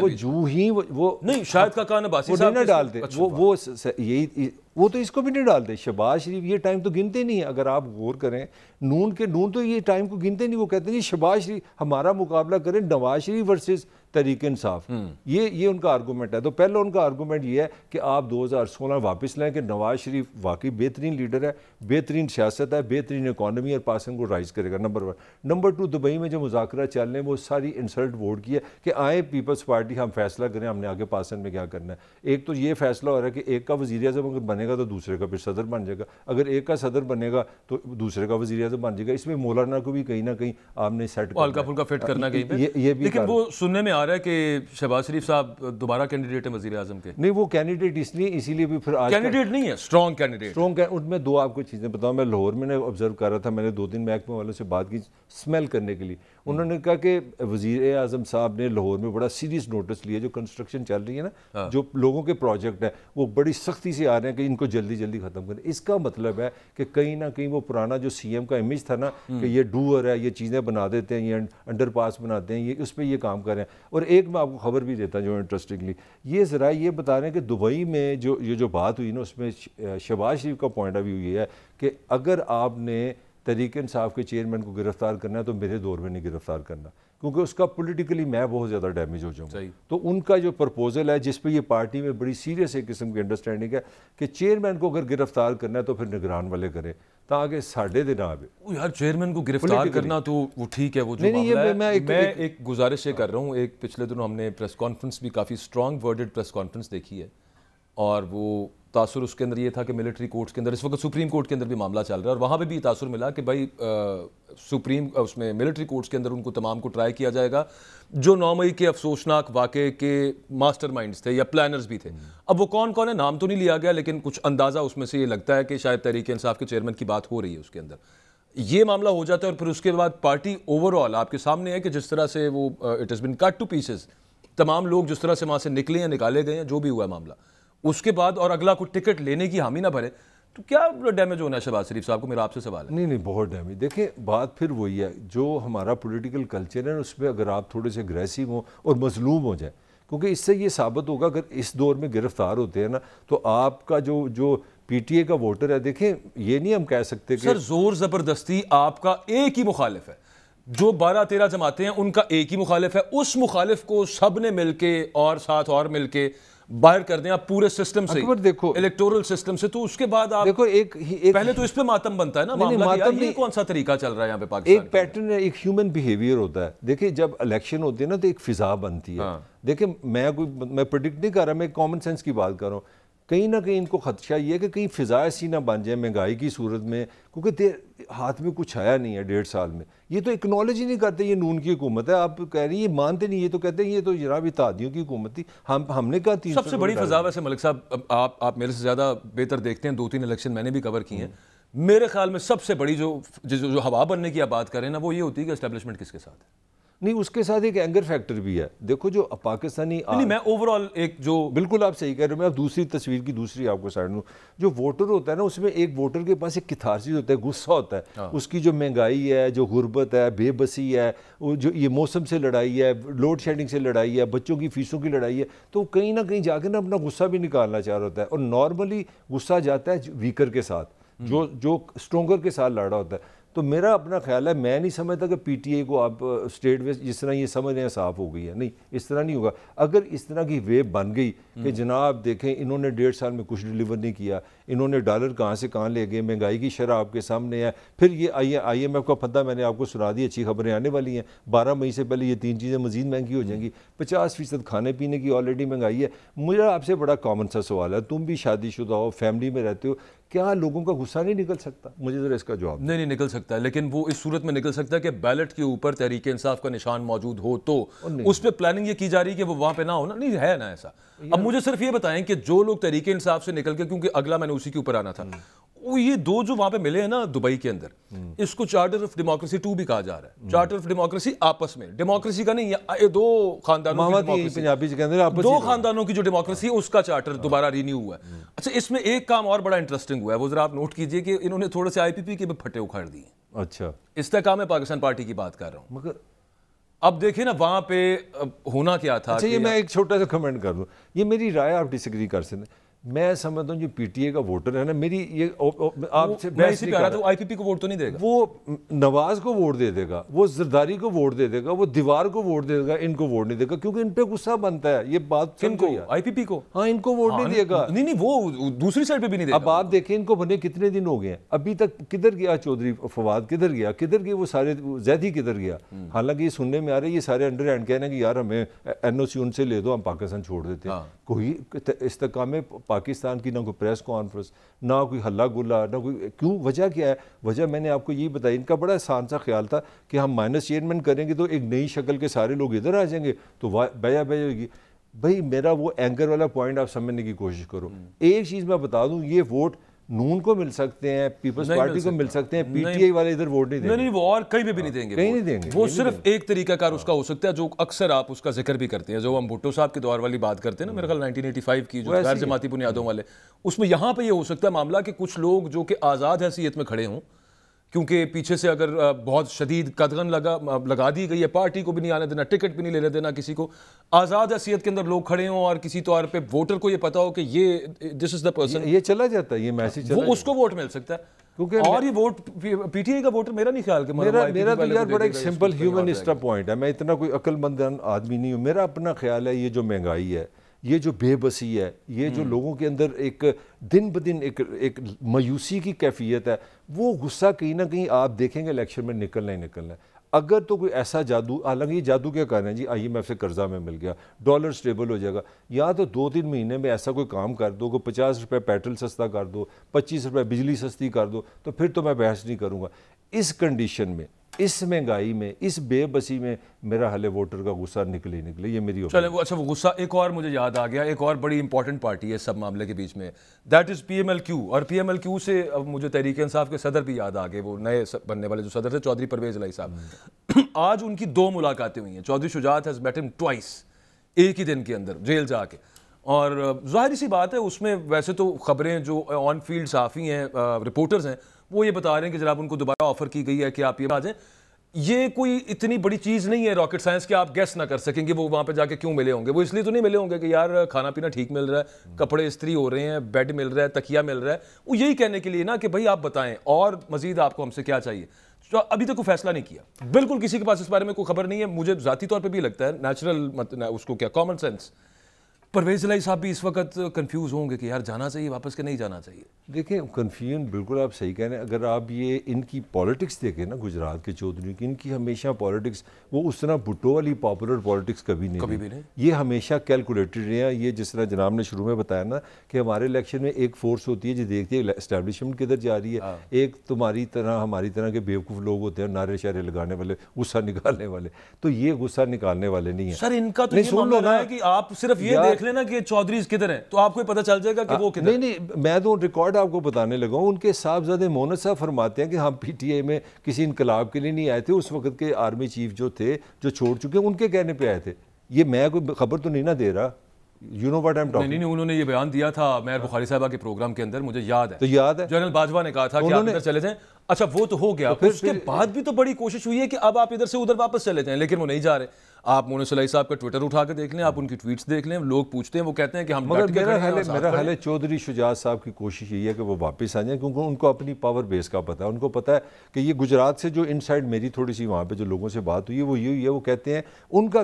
وہ جو ہی وہ نہیں شاید کا کان عباسی صاحب نہیں ڈالتے, وہ یہی وہ تو اس کو بھی نہیں ڈالتے. شہباز شریف یہ ٹائم تو گنتے نہیں ہیں. اگر آپ غور کریں نون تو یہ ٹائم کو گنتے نہیں. وہ کہتے ہیں جی شہباز شریف ہمارا مقابلہ کریں نواز شریف ورسز تحریک انصاف. یہ ان کا آرگومنٹ ہے. تو پہلا ان کا آرگومنٹ یہ ہے کہ آپ 2016 واپس لائیں کہ نواز شریف واقعی بہترین لیڈر ہے, بہترین سیاست ہے, بہترین اکانومی اور پاکستان کو رائز کرے گا. نمبر 1. نمبر 2, دبئی میں جو مذاکرات چل رہے ہیں وہ ساری انسلٹ ووٹ کی ہے کہ آئے پیپلز پارٹی ہم فیصلہ کریں ہم نے آگے پاکستان میں کیا کرنا ہے. ایک تو یہ فیصلہ ہو رہا ہے کہ ایک کا وزیر اعظم اگر بنے گا تو دوسرے کا پھر صدر بن جائے گا, اگر ایک کا صدر بنے گا تو دوسرے کا وزیر اعظم بن جائے گا. اس میں مولانا کو بھی کہیں نہ کہیں آپ نے سیٹ ہلکا پھلکا فٹ کرنا کہیں پہ. لیکن وہ سننے میں آ رہا ہے کہ شہباز شریف صاحب دوبارہ کینڈیڈیٹ ہیں وزیر اعظم کے. نہیں وہ کینڈیڈیٹ اسی لیے بھی پھر کینڈیڈیٹ نہیں ہے, اسٹرانگ کینڈیڈیٹ. ان میں 2 آپ کو چیزیں بتاؤں. میں لاہور میں نے آبزرو کر رہا تھا, میں نے 2-3 محکمہ والوں سے بات کی اسمیل کرنے کے لیے. انہوں نے کہا کہ وزیر اعظم صاحب نے لاہور میں بڑا سیریس نوٹس لیا. جو کنسٹرکشن چل رہی ہے نا, جو لوگوں کے پروجیکٹ ہیں وہ بڑی سختی سے آ رہے ہیں کہ ان کو جلدی جلدی ختم کریں. اس کا مطلب ہے کہ کہیں نہ کہیں وہ پرانا جو CM کا امیج تھا نا کہ یہ ڈوئر ہے, یہ چیزیں بنا دیتے ہیں, یہ انڈر پاس بناتے ہیں, یہ اس پہ یہ کام کر رہے ہیں. اور ایک میں آپ کو خبر بھی دیتا ہوں جو انٹرسٹنگلی یہ ذرا یہ بتا رہے ہیں کہ دبئی میں جو بات ہوئی نا اس میں شہباز شریف کا پوائنٹ آف ویو یہ ہے کہ اگر آپ نے تحریک انصاف کے چیئرمین کو گرفتار کرنا ہے تو میرے دور میں نہیں گرفتار کرنا, کیونکہ اس کا پولیٹیکلی میں بہت زیادہ ڈیمیج ہو جاؤں گا. تو ان کا جو پرپوزل ہے جس پہ یہ پارٹی میں بڑی سیریس ایک قسم کی انڈرسٹینڈنگ ہے کہ چیئرمین کو اگر گرفتار کرنا ہے تو پھر نگران والے کریں تاکہ ساڑھے دن آ گئے. یار چیئرمین کو گرفتار کرنا تو وہ ٹھیک ہے, وہ جو معاملہ ہے. میں ایک گزارش یہ کر رہا ہوں, ایک پچھلے دنوں ہم نے پریس کانفرنس بھی کافی اسٹرانگ ورڈڈ پریس کانفرنس دیکھی ہے, اور وہ تاثر اس کے اندر یہ تھا کہ ملٹری کورٹس کے اندر اس وقت سپریم کورٹ کے اندر بھی معاملہ چل رہا ہے اور وہاں پہ بھی تاثر ملا کہ بھائی اس میں ملٹری کورٹس کے اندر ان کو تمام کو ٹرائی کیا جائے گا جو 9 مئی کے افسوسناک واقعے کے ماسٹر مائنڈز تھے یا پلانرز بھی تھے. اب وہ کون کون ہے نام تو نہیں لیا گیا, لیکن کچھ اندازہ اس میں سے یہ لگتا ہے کہ شاید تحریک انصاف کے چیئرمین کی بات ہو رہی ہے اس کے اندر. یہ معاملہ ہو جاتا ہے اور پھر اس کے بعد پارٹی اوور آل آپ کے سامنے ہے کہ جس طرح سے وہ it has been cut to pieces, تمام لوگ جس طرح سے وہاں سے نکلے ہیں, نکالے گئے ہیں, جو بھی ہوا ہے معاملہ, اس کے بعد اور اگلا کوئی ٹکٹ لینے کی حامی نہ بھرے تو کیا ڈیمیج ہونا ہے شہباز شریف صاحب کو؟ میرا آپ سے سوال ہے. نہیں بہت ڈیمیج. دیکھیں بات پھر وہی ہے جو ہمارا پولیٹیکل کلچر ہے اس پہ اگر آپ تھوڑے سے اگریسو ہوں اور مظلوم ہو جائیں, کیونکہ اس سے یہ ثابت ہوگا اگر اس دور میں گرفتار ہوتے ہیں نا تو آپ کا جو پی ٹی اے کا ووٹر ہے, دیکھیں یہ نہیں ہم کہہ سکتے کہ سر زور زبردستی آپ کا ایک ہی مخالف ہے, جو 12-13 جماعتیں ہیں ان کا ایک ہی مخالف ہے, اس مخالف کو سب نے مل کے اور ساتھ اور مل کے باہر کر دیں آپ پورے سسٹم سے, دیکھو الیکٹورل سسٹم سے, تو اس کے بعد آپ دیکھو ایک پہلے تو اس پہ ماتم بنتا ہے نا معاملہ, یہ کون سا طریقہ چل رہا ہے یہاں پہ پاکستان؟ ایک پیٹرن ہے, ایک ہیومن بیہیویئر ہوتا ہے. دیکھیں جب الیکشن ہوتی ہے نا تو ایک فضا بنتی ہے. دیکھیں میں پریڈکٹ نہیں کر رہا, میں کامن سینس کی بات کر رہا ہوں. کہیں نہ کہیں ان کو خدشہ یہ ہے کہ کہیں فضا ایسی نہ بن جائے مہنگائی کی صورت میں, کیونکہ ہاتھ میں کچھ آیا نہیں ہے 1.5 سال میں. یہ تو اکنالج ہی نہیں کرتے یہ نون کی حکومت ہے. آپ کہہ رہی ہیں یہ مانتے نہیں, یہ تو کہتے ہیں یہ تو جناب اتحادیوں کی حکومت تھی. ہم نے کہا 300 سب سے بڑی فضا ویسے ملک صاحب آپ میرے سے زیادہ بہتر دیکھتے ہیں, 2-3 الیکشن میں نے بھی کور کی ہیں. میرے خیال میں سب سے بڑی جو ہوا بننے کی آپ بات کریں نا وہ یہ ہوتی ہے کہ اسٹیبلشمنٹ کس کے ساتھ ہے. نہیں اس کے ساتھ ایک اینگر فیکٹر بھی ہے. دیکھو جو پاکستانی نہیں میں اوورال ایک جو بالکل آپ صحیح کہہ رہے ہو, میں اب دوسری تصویر کی دوسری آپ کو سائڈ دوں. جو ووٹر ہوتا ہے نا اس میں ایک ووٹر کے پاس ایک کتھارسس ہوتا ہے, غصہ ہوتا ہے. اس کی جو مہنگائی ہے, جو غربت ہے, بے بسی ہے, جو یہ موسم سے لڑائی ہے, لوڈ شیڈنگ سے لڑائی ہے, بچوں کی فیسوں کی لڑائی ہے, تو کہیں نہ کہیں جا کے نا اپنا غصہ بھی نکالنا چاہ رہا ہوتا ہے. اور نارملی غصہ جاتا ہے ویکر کے ساتھ, جو اسٹرونگر کے ساتھ لڑا ہوتا ہے. تو میرا اپنا خیال ہے, میں نہیں سمجھتا کہ پی ٹی اے کو آپ اسٹیٹ ویسٹ جس طرح یہ سمجھ رہے ہیں صاف ہو گئی ہے. نہیں اس طرح نہیں ہوگا. اگر اس طرح کی ویو بن گئی کہ جناب دیکھیں انہوں نے 1.5 سال میں کچھ ڈیلیور نہیں کیا, انہوں نے ڈالر کہاں سے کہاں لے گئے, مہنگائی کی شرح آپ کے سامنے ہے, پھر یہ آئی ایم ایف کا پھدا میں نے آپ کو سنا دی, اچھی خبریں آنے والی ہیں. 12 مئی سے پہلے یہ 3 چیزیں مزید مہنگی ہو جائیں گی. 50% کھانے پینے کی آلریڈی مہنگائی ہے. میرا آپ سے بڑا کامن سا سوال ہے, تم بھی شادی شدہ ہو, فیملی میں رہتے ہو, کیا لوگوں کا غصہ نہیں نکل سکتا؟ مجھے ذرا اس کا جواب. نہیں نکل سکتا ہے, لیکن وہ اس صورت میں نکل سکتا ہے کہ بیلٹ کے اوپر تحریک انصاف کا نشان موجود ہو تو اس پہ پلاننگ یہ کی جا رہی ہے کہ وہ وہاں پہ نہ ہونا. نہیں ہے نا ایسا. اب مجھے صرف یہ بتائیں کہ جو لوگ تحریک انصاف سے نکل کے, کیونکہ اگلا میں نے اسی کے اوپر آنا تھا, وہ یہ دو جو وہاں پہ ملے ہیں نا دبئی کے اندر, اس کو چارٹر آف ڈیموکریسی 2 بھی کہا جا رہا ہے. چارٹر آف ڈیموکریسی آپس میں, ڈیموکریسی کا نہیں, یہ 2 خاندانوں دو خاندانوں کی جو ڈیموکریسی ہے اس کا چارٹر دوبارہ رینیو ہوا ہے. اچھا اس میں ایک کام اور بڑا انٹرسٹنگ ہوا ہے, وہ ذرا آپ نوٹ کیجئے کہ انہوں نے تھوڑے سے آئی پی پی کے بھی پھٹے اکھاڑ دیے. اچھا استحکام میں پاکستان پارٹی کی بات کر رہا ہوں. مگر اب دیکھیں نا وہاں پہ ہونا کیا تھا. اچھا یہ میں ایک چھوٹا سا کمنٹ کر دوں, یہ میری رائے آپ ڈس ایگری کر سکتے. میں سمجھتا ہوں جو پی ٹی اے کا ووٹر ہے نا, میری یہ آپ سے اسی پہ آ رہا تھا, وہ آئی پی پی کو ووٹ تو نہیں دے گا, وہ نواز کو ووٹ دے دے گا, وہ زرداری کو ووٹ دے دے گا, وہ دیوار کو ووٹ دے گا, ان کو ووٹ نہیں دے گا, کیونکہ ان پہ غصہ بنتا ہے. یہ بات کن کو؟ آئی پی پی کو. ہاں ان کو ووٹ نہیں دے گا. نہیں وہ دوسری سائڈ پہ بھی نہیں دے گا. اب آپ دیکھیں ان کو بنے کتنے دن ہو گئے ہیں, ابھی تک کدھر گیا چودھری فواد, کدھر گیا وہ سارے, زیدی کدھر گیا. حالانکہ یہ سننے میں آ رہا ہے یہ سارے انڈر ہینڈ کہنا کہ یار ہمیں این او سی ان سے لے دو, ہم پاکستان چھوڑ دیتے ہیں. کوئی استحکام پاکستان کی نہ کوئی پریس کانفرنس, نہ کوئی ہلا گلا, نہ کوئی. کیوں؟ وجہ کیا ہے؟ وجہ میں نے آپ کو یہی بتائی. ان کا بڑا آسان سا خیال تھا کہ ہم مائنس چیئرمین کریں گے تو ایک نئی شکل کے سارے لوگ ادھر آ جائیں گے تو بیجا ہوگی. بھائی میرا وہ اینکر والا پوائنٹ آپ سمجھنے کی کوشش کرو. ایک چیز میں بتا دوں, یہ ووٹ نون کو مل سکتے ہیں, پیپلز پارٹی کو مل سکتے ہیں, پی ٹی آئی والے ادھر ووٹ نہیں دیں گے. نہیں وہ اور کہیں بھی نہیں دیں گے, کہیں نہیں دیں گے. وہ صرف ایک طریقہ کار اس کا ہو سکتا ہے جو اکثر آپ اس کا ذکر بھی کرتے ہیں, جو ہم بھٹو صاحب کے دور والی بات کرتے ہیں نا, میرے خیال 1985 کی, جو غیر جماعتی بنیادوں والے, اس میں یہاں پہ یہ ہو سکتا ہے معاملہ کہ کچھ لوگ جو کہ آزاد حیثیت میں کھڑے ہوں, کیونکہ پیچھے سے اگر بہت شدید قدغن لگا دی گئی ہے, پارٹی کو بھی نہیں آنے دینا, ٹکٹ بھی نہیں لینے دینا کسی کو, آزاد حیثیت کے اندر لوگ کھڑے ہوں اور کسی طور پہ ووٹر کو یہ پتا ہو کہ یہ دس از دا پرسن, یہ چلا جاتا ہے, یہ میسج چلا, وہ اس کو ووٹ مل سکتا ہے. اور یہ ووٹ پی ٹی آئی کا ووٹر میرا نہیں خیال کہ میرا تو یار بڑا ایک سمپل ہیومنسٹ پوائنٹ ہے. میں اتنا کوئی عقل مند آدمی نہیں ہوں. میرا اپنا خیال ہے یہ جو مہنگائی ہے, یہ جو بے بسی ہے, یہ جو لوگوں کے اندر ایک دن بدن ایک مایوسی کی کیفیت ہے, وہ غصہ کہیں نہ کہیں آپ دیکھیں گے الیکشن میں نکلنا ہی نکلنا ہے. اگر تو کوئی ایسا جادو، حالانکہ یہ جادو کیا کر رہے ہیں جی IMF سے قرضہ میں مل گیا، ڈالر سٹیبل ہو جائے گا، یا تو 2-3 مہینے میں ایسا کوئی کام کر دو کہ 50 روپے پیٹرول سستا کر دو، 25 روپے بجلی سستی کر دو، تو پھر تو میں بحث نہیں کروں گا۔ اس کنڈیشن میں، اس مہنگائی میں، اس بے بسی میں میرا حل ووٹر کا غصہ نکلے یہ میری چلیں اچھا وہ غصہ ایک اور مجھے یاد آ گیا، ایک اور بڑی امپورٹنٹ پارٹی ہے سب معاملے کے بیچ میں، دیٹ از PMLQ، اور PMLQ سے اب مجھے تحریک انصاف کے صدر بھی یاد آ گئے، وہ نئے بننے والے جو صدر تھے چودھری پرویز الہی صاحب۔ آج ان کی 2 ملاقاتیں ہوئی ہیں، چودھری شجاعت ہیز میٹ ہم ٹوائس، ایک ہی دن کے اندر جیل جا کے، اور ظاہری سی بات ہے اس میں ویسے تو خبریں جو آن فیلڈ صحافی ہیں، رپورٹرز ہیں، وہ یہ بتا رہے ہیں کہ جناب ان کو دوبارہ آفر کی گئی ہے کہ آپ یہ آ جائیں۔ یہ کوئی اتنی بڑی چیز نہیں ہے راکٹ سائنس کہ آپ گیس نہ کر سکیں گے وہ وہاں پہ جا کے کیوں ملے ہوں گے۔ وہ اس لیے تو نہیں ملے ہوں گے کہ یار کھانا پینا ٹھیک مل رہا ہے، کپڑے استری ہو رہے ہیں، بیڈ مل رہا ہے، تکیہ مل رہا ہے، وہ یہی کہنے کے لیے نا کہ بھائی آپ بتائیں اور مزید آپ کو ہم سے کیا چاہیے۔ ابھی تک کوئی فیصلہ نہیں کیا، بالکل کسی کے پاس اس بارے میں کوئی خبر نہیں ہے۔ مجھے ذاتی طور پہ بھی لگتا ہے نیچرل اس کو کیا کامن سینس، پرویز الہی صاحب بھی اس وقت کنفیوز ہوں گے کہ یار جانا چاہیے واپس کہ نہیں جانا چاہیے۔ دیکھیں کنفیوژن بالکل آپ صحیح کہہ رہے ہیں۔ اگر آپ یہ ان کی پالیٹکس دیکھیں نا گجرات کے چودھری کی، ان کی ہمیشہ پالیٹکس وہ اس طرح بھٹو والی پاپولر پالیٹکس کبھی نہیں، یہ ہمیشہ کیلکولیٹڈ رہے ہیں۔ یہ جس طرح جناب نے شروع میں بتایا نا کہ ہمارے الیکشن میں ایک فورس ہوتی ہے جو دیکھتی ہے اسٹیبلشمنٹ کدھر جا رہی ہے، ایک تمہاری طرح ہماری طرح کے بیوقوف لوگ ہوتے ہیں نعرے شعرے لگانے والے، غصہ نکالنے والے، تو یہ غصہ نکالنے والے نہیں ہیں۔ سر ان کا تو یہ معاملہ ہے کہ آپ صرف یہ دیکھ لینا کہ چودھری کدھر ہیں تو آپ کو پتہ چل جائے گا کہ وہ کدھر۔ نہیں میں تو ریکارڈ آپ کو بتانے لگا ہوں، ان کے صاحبزادے مونت صاحب فرماتے ہیں کہ ہم PTI میں کسی انقلاب کے لیے نہیں آئے تھے، اس وقت کے آرمی چیف جو تھے جو چھوڑ چکے ان کے کہنے پہ آئے تھے۔ یہ میں کوئی خبر تو نہیں نہ دے رہا، you know what I am talking. نہیں انہوں نے یہ بیان دیا تھا میر بخاری صاحبہ کے پروگرام کے اندر، مجھے یاد ہے، تو یاد ہے جنرل باجوہ نے کہا تھا کہ آپ ادھر چلے جائیں۔ اچھا وہ تو ہو گیا، اس کے بعد بھی تو بڑی کوشش ہوئی ہے کہ اب آپ ادھر سے ادھر واپس چلے جائیں، لیکن وہ نہیں جا رہے۔ آپ مونس الہی صاحب کا ٹویٹر اٹھا کے دیکھ لیں، آپ ان کی ٹویٹس دیکھ لیں، لوگ پوچھتے ہیں وہ کہتے ہیں کہ ہم مگر میرا خیال ہے چودھری شجاعت صاحب کی کوشش یہی ہے کہ وہ واپس آ جائیں، کیونکہ ان کو اپنی پاور بیس کا پتہ ہے۔ ان کو پتہ ہے کہ یہ گجرات سے جو انسائڈ میری تھوڑی سی وہاں پہ جو لوگوں سے بات ہوئی ہے وہ یہی ہے، وہ کہتے ہیں ان کا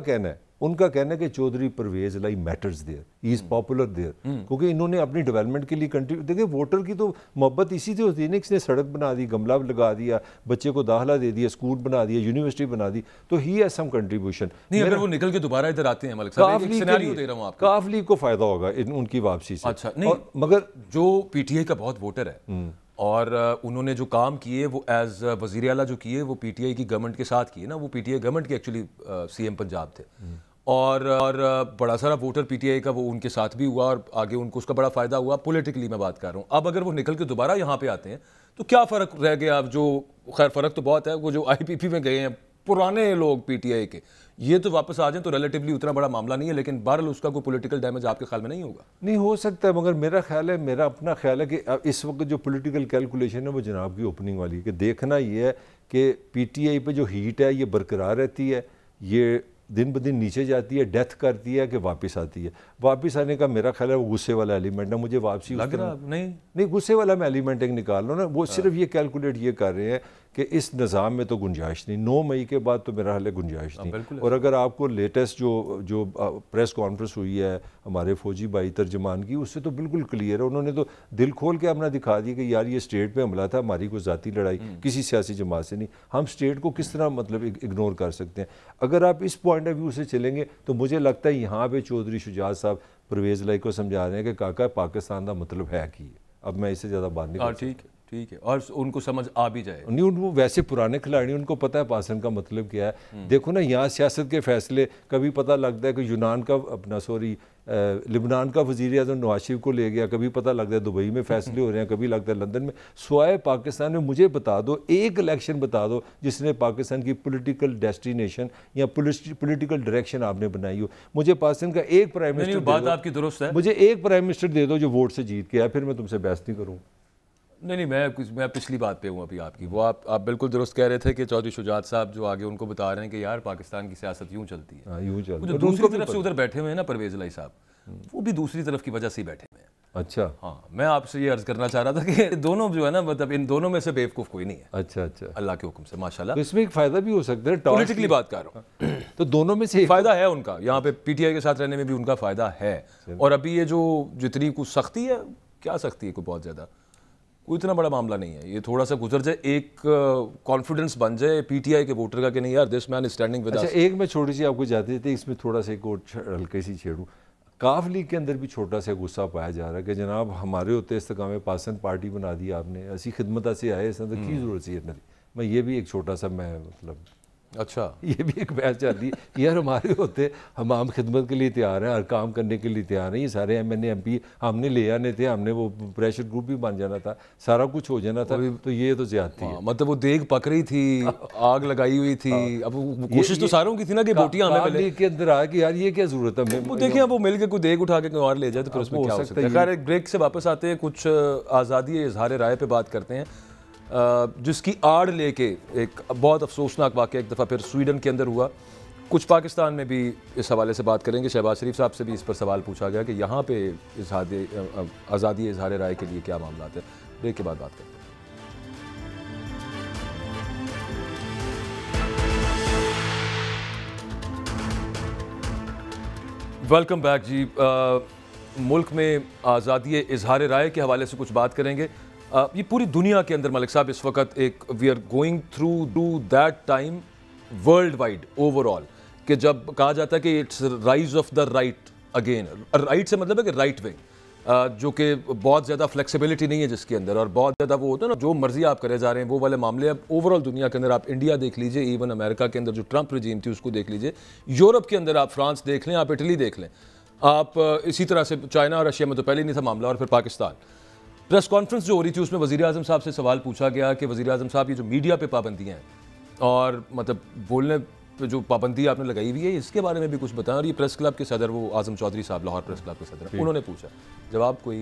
کہنا ہے کہ Chaudhry Pervaiz Elahi matters there, he is popular there, کیونکہ انہوں نے اپنی ڈیولپمنٹ کے لیے دیکھیں ووٹر کی تو محبت اسی سے ہوتی ہے نا، اس نے سڑک بنا دی، گملہ لگا دیا، بچے کو داخلہ دے دیا، اسکول بنا دیا، یونیورسٹی بنا دی، تو ہی ہیز سم کنٹریبیوشن۔ نہیں اگر وہ نکل کے دوبارہ ادھر آتے ہیں ملک صاحب، ایک سینیریو دے رہا ہوں آپ کو، کاف لیگ کو فائدہ ہوگا ان کی واپسی سے۔ اچھا نہیں مگر جو PTI کا بہت ووٹر ہے اور انہوں نے جو کام کیے وہ ایز وزیر اعلیٰ جو کیے وہ PTI کی گورنمنٹ کے ساتھ کیے نا، وہ PTI گورنمنٹ کے ایکچولی CM پنجاب تھے، اور بڑا سارا ووٹر PTI کا وہ ان کے ساتھ بھی ہوا اور آگے ان کو اس کا بڑا فائدہ ہوا، پولیٹیکلی میں بات کر رہا ہوں۔ اب اگر وہ نکل کے دوبارہ یہاں پہ آتے ہیں تو کیا فرق رہ گیا؟ اب جو خیر فرق تو بہت ہے، وہ جو IPP میں گئے ہیں پرانے لوگ PTI کے، یہ تو واپس آ جائیں تو ریلیٹیولی اتنا بڑا معاملہ نہیں ہے، لیکن بہرحال اس کا کوئی پولیٹیکل ڈیمیج آپ کے خیال میں نہیں ہوگا؟ نہیں ہو سکتا ہے، مگر میرا اپنا خیال ہے کہ اس وقت جو پولیٹیکل کیلکولیشن ہے وہ جناب کی اوپننگ والی ہے، کہ دیکھنا یہ ہے کہ PTI پہ جو ہیٹ ہے یہ برقرار رہتی ہے، یہ دن بدن نیچے جاتی ہے، ڈیتھ کرتی ہے کہ واپس آتی ہے۔ واپس آنے کا میرا خیال ہے وہ غصے والا ایلیمنٹ ہے، مجھے واپسی لگ رہا نہیں غصے والا میں ایلیمنٹ ایک نکال رہا ہوں نا، وہ صرف یہ کیلکولیٹ یہ کر رہے ہیں کہ اس نظام میں تو گنجائش نہیں، 9 مئی کے بعد تو میرا حال ہے گنجائش نہیں۔ اور اگر آپ کو لیٹسٹ جو پریس کانفرنس ہوئی ہے ہمارے فوجی بھائی ترجمان کی، اس سے تو بالکل کلیئر ہے، انہوں نے تو دل کھول کے اپنا دکھا دیا کہ یار یہ اسٹیٹ پہ حملہ تھا، ہماری کوئی ذاتی لڑائی کسی سیاسی جماعت سے نہیں، ہم اسٹیٹ کو کس طرح مطلب اگنور کر سکتے ہیں۔ اگر آپ اس پوائنٹ آف ویو سے چلیں گے تو مجھے لگتا ہے یہاں پہ چودھری شجاعت صاحب پرویز الہی کو سمجھا رہے ہیں کہ کاکا پاکستان کا مطلب ہے کی، اب میں اس سے زیادہ بات نہیں کرتا۔ ٹھیک ہے، اور ان کو سمجھ آ بھی جائے۔ نہیں وہ ویسے پرانے کھلاڑی ان کو پتہ ہے پاکستان کا مطلب کیا ہے۔ دیکھو نا یہاں سیاست کے فیصلے کبھی پتہ لگتا ہے کہ یونان کا لبنان کا وزیر اعظم نواز شریف کو لے گیا، کبھی پتہ لگتا ہے دبئی میں فیصلے ہو رہے ہیں، کبھی لگتا ہے لندن میں۔ سوائے پاکستان میں مجھے بتا دو ایک الیکشن بتا دو جس نے پاکستان کی پولیٹیکل ڈیسٹینیشن یا پولیٹیکل ڈائریکشن آپ نے بنائی ہو۔ مجھے پاکستان کا ایک پرائم منسٹر، بات آپ کی درست ہے، مجھے ایک پرائم منسٹر دے دو جو ووٹ سے جیت کے آئے، پھر میں تم سے بحث نہیں کروں۔ نہیں میں پچھلی بات پہ ہوں ابھی آپ کی، وہ آپ بالکل درست کہہ رہے تھے کہ چودھری شجاعت صاحب جو آگے ان کو بتا رہے ہیں کہ یار پاکستان کی سیاست یوں چلتی ہے، جو دوسری طرف سے ادھر بیٹھے ہوئے ہیں نا پرویز الہی صاحب، وہ بھی دوسری طرف کی وجہ سے ہی بیٹھے ہوئے ہیں۔ اچھا ہاں میں آپ سے یہ عرض کرنا چاہ رہا تھا کہ دونوں جو ہے نا مطلب ان دونوں میں سے بیوقوف کوئی نہیں ہے۔ اچھا اللہ کے حکم سے ماشاءاللہ، تو اس میں ایک فائدہ بھی ہو سکتا ہے، پولیٹیکلی بات کر رہا ہوں، تو دونوں میں سے فائدہ ہے ان کا، یہاں پہ PTI کے ساتھ رہنے میں بھی ان کا فائدہ ہے۔ اور ابھی یہ جو جتنی کچھ سختی ہے، کیا سختی ہے کوئی بہت زیادہ، کوئی اتنا بڑا معاملہ نہیں ہے. یہ تھوڑا سا گزر جائے, ایک کانفیڈنس بن جائے پی ٹی آئی کے ووٹر کا کہ نہیں یار دس مین از اسٹینڈنگ ود اس. اچھا ایک میں چھوٹی سی آپ کو جاتی تھی, اس میں تھوڑا سا ایک اور ہلکی سی چھیڑوں. کاف لیگ کے اندر بھی چھوٹا سا غصہ پایا جا رہا ہے کہ جناب ہمارے ہوتے استقام پاکستان پارٹی بنا دی آپ نے, اسی خدمت سے آئے اس اندر کی ضرورت سی. میں یہ بھی ایک چھوٹا سا میں مطلب اچھا یہ بھی ایک بحث چل رہی ہے یار ہمارے ہوتے ہم عام خدمت کے لیے تیار ہیں, ہر کام کرنے کے لیے تیار ہیں. یہ سارے M N A M P ہم نے لے آنے تھے, ہم نے وہ پریشر گروپ بھی بن جانا تھا, سارا کچھ ہو جانا تھا, تو یہ تو زیادتی ہے. مطلب وہ دیگ پک رہی تھی, آگ لگائی ہوئی تھی, اب کوشش تو ساروں کی تھی نا کہ بوٹیاں ہمیں ملے. کے اندر آیا کہ یار یہ کیا ضرورت ہے, وہ دیکھیں اب وہ مل کے کوئی دیگ اٹھا کے اور لے جائے تو پھر اس میں کیا ہو سکتا ہے. خیر ایک بریک سے واپس آتے ہیں, کچھ آزادی اظہار رائے پہ بات کرتے ہیں جس کی آڑ لے کے ایک بہت افسوسناک واقعہ ایک دفعہ پھر سویڈن کے اندر ہوا. کچھ پاکستان میں بھی اس حوالے سے بات کریں گے. شہباز شریف صاحب سے بھی اس پر سوال پوچھا گیا کہ یہاں پہ آزادی اظہار رائے کے لیے کیا معاملات ہیں. بریک کے بعد بات کرتے ہیں. ویلکم بیک جی. ملک میں آزادی اظہار رائے کے حوالے سے کچھ بات کریں گے. یہ پوری دنیا کے اندر ملک صاحب اس وقت ایک we are going through that time world wide over all, کہ جب کہا جاتا ہے کہ it's rise of the right again. Right سے مطلب ہے کہ رائٹ ونگ, جو کہ بہت زیادہ فلیکسیبلٹی نہیں ہے جس کے اندر, اور بہت زیادہ وہ ہوتا ہے نا جو مرضی آپ کرے جا رہے ہیں وہ والے معاملے. اب اوور آل دنیا کے اندر آپ انڈیا دیکھ لیجئے, ایون امریکہ کے اندر جو ٹرمپ رجیم تھی اس کو دیکھ لیجئے, یورپ کے اندر آپ فرانس دیکھ لیں, آپ اٹلی دیکھ لیں, آپ اسی طرح سے چائنا اور رشیا میں تو پہلے نہیں تھا معاملہ, اور پھر پاکستان. پریس کانفرنس جو ہو رہی تھی اس میں وزیر اعظم صاحب سے سوال پوچھا گیا کہ وزیر اعظم صاحب یہ جو میڈیا پہ پابندیاں ہیں اور مطلب بولنے پہ جو پابندی آپ نے لگائی ہوئی ہے اس کے بارے میں بھی کچھ بتائیں. اور یہ پریس کلب کے صدر وہ اعظم چودھری صاحب, لاہور پریس کلب کے صدر, انہوں نے پوچھا, جواب کوئی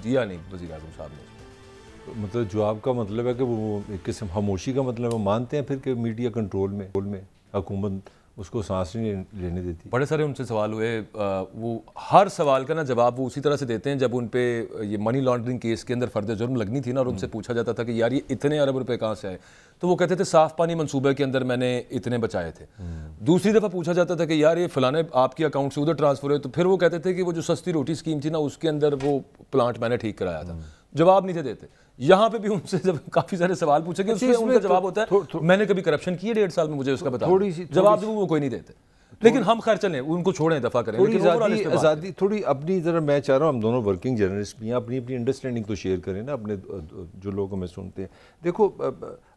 دیا نہیں وزیر اعظم صاحب نے. مطلب جواب کا مطلب ہے کہ وہ ایک قسم خاموشی کا مطلب ہے. مانتے ہیں پھر کہ میڈیا کنٹرول میں حکومت اس کو سانس نہیں لینے دیتی. بڑے سارے ان سے سوال ہوئے, وہ ہر سوال کا نا جواب وہ اسی طرح سے دیتے ہیں جب ان پہ یہ منی لانڈرنگ کیس کے اندر فرد جرم لگنی تھی نا, اور ان سے پوچھا جاتا تھا کہ یار یہ اتنے ارب روپے کہاں سے آئے, تو وہ کہتے تھے صاف پانی منصوبے کے اندر میں نے اتنے بچائے تھے. دوسری دفعہ پوچھا جاتا تھا کہ یار یہ فلانے آپ کے اکاؤنٹ سے ادھر ٹرانسفر ہوئے, تو پھر وہ کہتے تھے کہ وہ جو سستی روٹی اسکیم تھی نا اس کے اندر وہ پلانٹ میں نے ٹھیک کرایا تھا. جواب نہیں تھے دیتے. یہاں پہ بھی ان سے جب کافی سارے سوال پوچھے گئے اس میں ان کا جواب ہوتا ہے میں نے کبھی کرپشن کی ہے 1.5 سال میں, مجھے اس کا بتا, جواب وہ کوئی نہیں دیتے. لیکن ہم خیر چلیں ان کو چھوڑیں, دفعہ کریں. آزادی تھوڑی اپنی ذرا, میں چاہ رہا ہوں ہم دونوں ورکنگ جرنلسٹ بھی ہیں, اپنی انڈرسٹینڈنگ تو شیئر کریں نا اپنے جو لوگ ہمیں سنتے ہیں. دیکھو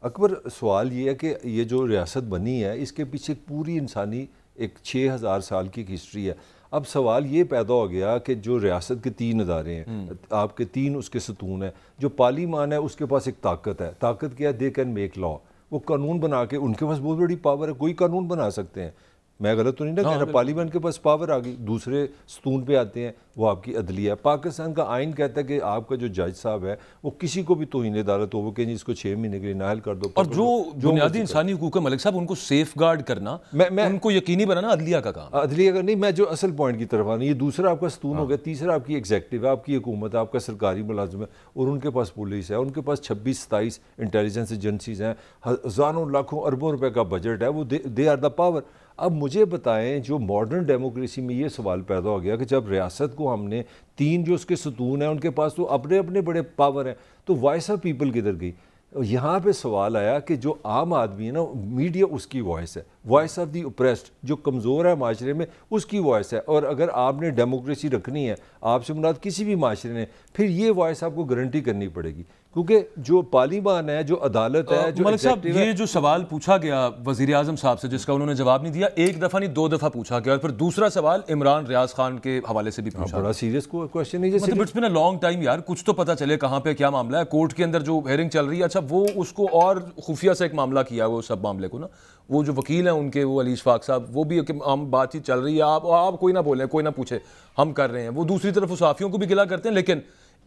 اکبر, سوال یہ ہے کہ یہ جو ریاست بنی ہے اس کے پیچھے پوری انسانی ایک 6000 سال کی ایک ہسٹری ہے. اب سوال یہ پیدا ہو گیا کہ جو ریاست کے 3 ادارے ہیں, آپ کے 3 اس کے ستون ہیں. جو پارلیمان ہے اس کے پاس ایک طاقت ہے. طاقت کیا ہے؟ دے کین میک لا. وہ قانون بنا کے, ان کے پاس بہت بڑی پاور ہے, کوئی قانون بنا سکتے ہیں. میں غلط تو نہیں نا کہہ رہا, پارلیمنٹ کے پاس پاور آ گئی. دوسرے ستون پہ آتے ہیں وہ آپ کی عدلیہ. پاکستان کا آئین کہتا ہے کہ آپ کا جو جج صاحب ہے وہ کسی کو بھی توہین عدالت ہو وہ کہ اس کو 6 مہینے کے لیے نااہل کر دو. اور جو بنیادی انسانی حقوق ہے ملک صاحب, ان کو سیف گارڈ کرنا, ان کو یقینی بنانا عدلیہ کا کام. عدلیہ کا نہیں, میں جو اصل پوائنٹ کی طرف آنا, یہ دوسرا آپ کا ستون ہو گیا. تیسرا آپ کی ایگزیکٹو ہے, آپ کی حکومت ہے, آپ کا سرکاری ملازم ہے, اور ان کے پاس پولیس ہے, ان کے پاس 26-27 انٹیلیجنس ایجنسیز ہیں, ہزاروں لاکھوں اربوں روپے کا بجٹ ہے. وہ دے آر دا پاور. اب مجھے بتائیں, جو ماڈرن ڈیموکریسی میں یہ سوال پیدا ہو گیا کہ جب ریاست کو ہم نے 3 جو اس کے ستون ہیں ان کے پاس تو اپنے بڑے پاور ہیں, تو وائس آف پیپل کدھر گئی؟ یہاں پہ سوال آیا کہ جو عام آدمی ہے نا, میڈیا اس کی وائس ہے, وائس آف دی اوپریسڈ, جو کمزور ہے معاشرے میں اس کی وائس ہے. اور اگر آپ نے ڈیموکریسی رکھنی ہے, آپ سے مراد کسی بھی معاشرے نے, پھر یہ وائس آپ کو گارنٹی کرنی پڑے گی. کیونکہ جو پارلیمان ہے, جو عدالت ہے, جو ملک صاحب یہ جو سوال پوچھا گیا وزیر اعظم صاحب سے جس کا انہوں نے جواب نہیں دیا, 1 دفعہ نہیں 2 دفعہ پوچھا گیا, اور پھر دوسرا سوال عمران ریاض خان کے حوالے سے بھی پوچھا. بڑا سیریس کوشچن ہے, مطلب it's been a long time یار, کچھ تو پتہ چلے کہاں پہ کیا معاملہ ہے. کورٹ کے اندر جو ہیئرنگ چل رہی ہے, اچھا وہ اس کو اور خفیہ سے ایک معاملہ کیا وہ سب معاملے کو نا, وہ جو وکیل ہیں ان کے, وہ علی اشفاق صاحب, وہ بھی ہم بات چیت چل رہی ہے, آپ کوئی نہ بولیں, کوئی نہ پوچھے, ہم کر رہے ہیں. وہ دوسری طرف صحافیوں کو بھی گلا کرتے ہیں. لیکن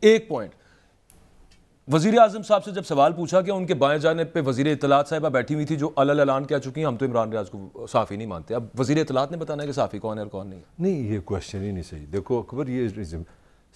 ایک پوائنٹ, وزیر اعظم صاحب سے جب سوال پوچھا کہ ان کے بائیں جانب پہ وزیر اطلاعات صاحبہ بیٹھی ہوئی تھی جو اعلان کہہ چکی ہیں ہم تو عمران ریاض کو صحافی نہیں مانتے. اب وزیر اطلاعات نے بتانا ہے کہ صحافی کون ہے اور کون نہیں. نہیں, یہ کوشچن ہی نہیں صحیح. دیکھو اکبر, یہ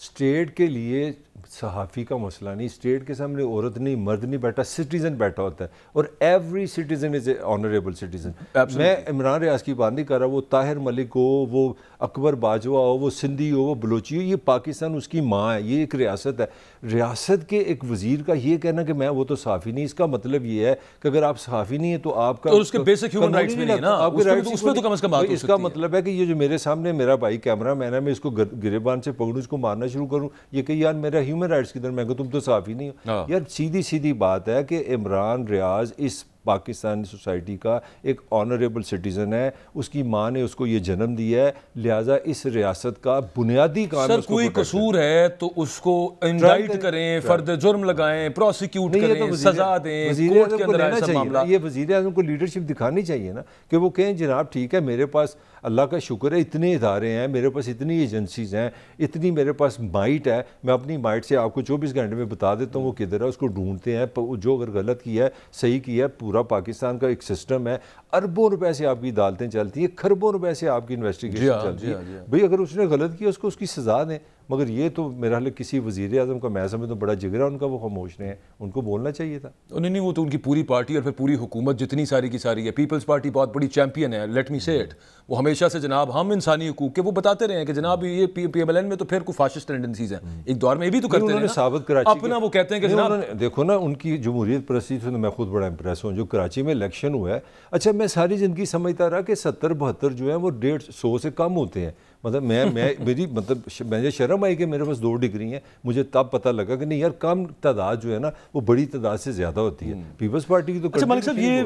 اسٹیٹ کے لیے صحافی کا مسئلہ نہیں, اسٹیٹ کے سامنے عورت نہیں, مرد نہیں بیٹھا, سٹیزن بیٹھا ہوتا ہے, اور ایوری سٹیزن از اے آنریبل سٹیزن. میں عمران ریاض کی بات نہیں کر رہا, وہ طاہر ملک ہو, وہ اکبر باجوہ ہو, وہ سندھی ہو, وہ بلوچی ہو, یہ پاکستان اس کی ماں ہے, یہ ایک ریاست ہے. ریاست کے ایک وزیر کا یہ کہنا کہ میں وہ تو صحافی نہیں, اس کا مطلب یہ ہے کہ اگر آپ صحافی نہیں ہیں تو آپ کا اس کے بیسک ہیومن رائٹس بھی نہیں نا, اس پہ تو کم از کم بات ہو سکتی ہے. اس کا مطلب ہے کہ یہ جو میرے سامنے میرا بھائی کیمرہ مین ہے, میں اس کو گریبان سے پکڑوں, اس کو مارنا شروع کروں, یہ کہ یار میرا ہیومن رائٹس کدھر, میں کہ تم تو صحافی نہیں ہو. یار سیدھی بات ہے کہ عمران ریاض اس پاکستانی سوسائٹی کا ایک آنریبل سٹیزن ہے, اس کی ماں نے اس کو یہ جنم دیا ہے, لہٰذا اس ریاست کا بنیادی کام سر کوئی قصور ہے تو اس کو انڈائٹ کریں, فرد جرم لگائیں, پروسیکیوٹ کریں, سزا دیں, کورٹ کے اندر ایسا معاملہ. یہ وزیر اعظم کو لیڈرشپ دکھانی چاہیے نا, کہ وہ کہیں جناب ٹھیک ہے میرے پاس اللہ کا شکر ہے اتنے ادارے ہیں, میرے پاس اتنی ایجنسیز ہیں, اتنی میرے پاس مائٹ ہے, میں اپنی مائٹ سے آپ کو 24 گھنٹے میں بتا دیتا ہوں وہ کدھر ہے, اس کو ڈھونڈتے ہیں, جو اگر غلط کیا ہے صحیح کیا ہے. پورا پاکستان کا ایک سسٹم ہے, اربوں روپے سے آپ کی عدالتیں چلتی ہیں, کھربوں روپے سے آپ کی انویسٹیگیشن چلتی ہے. بھئی اگر اس نے غلط کیا اس کی سزا دیں. مگر یہ تو میرا حال کسی وزیر اعظم کا میں سمجھتا ہوں بڑا جگرا ان کا, وہ خاموش رہے ہیں, ان کو بولنا چاہیے تھا. نہیں وہ تو ان کی پوری پارٹی اور پھر پوری حکومت جتنی ساری کی ساری ہے. پیپلز پارٹی بہت بڑی چیمپئن ہے, لیٹ می سے اٹ. وہ ہمیشہ سے جناب ہم انسانی حقوق کے وہ بتاتے رہے ہیں کہ جناب یہ پی ایم ایل این میں تو پھر کوئی فاشسٹ ٹینڈنسیز ہیں. ایک دور میں یہ بھی تو کرتے ہیں ثابت کراچی اپنا, وہ کہتے ہیں کہ جناب دیکھو نا ان کی جمہوریت پرستی سے میں خود بڑا امپریس ہوں. جو کراچی میں الیکشن ہوا ہے, اچھا میں ساری زندگی سمجھتا رہا کہ 70-72 جو ہیں وہ 150 سے کم ہوتے ہیں. مطلب میری مجھے شرم آئی کہ میرے پاس 2 ڈگری ہیں, مجھے تب پتہ لگا کہ نہیں یار کم تعداد جو ہے نا وہ بڑی تعداد سے زیادہ ہوتی ہے. پیپلز پارٹی کی تو اچھا ملک صاحب, یہ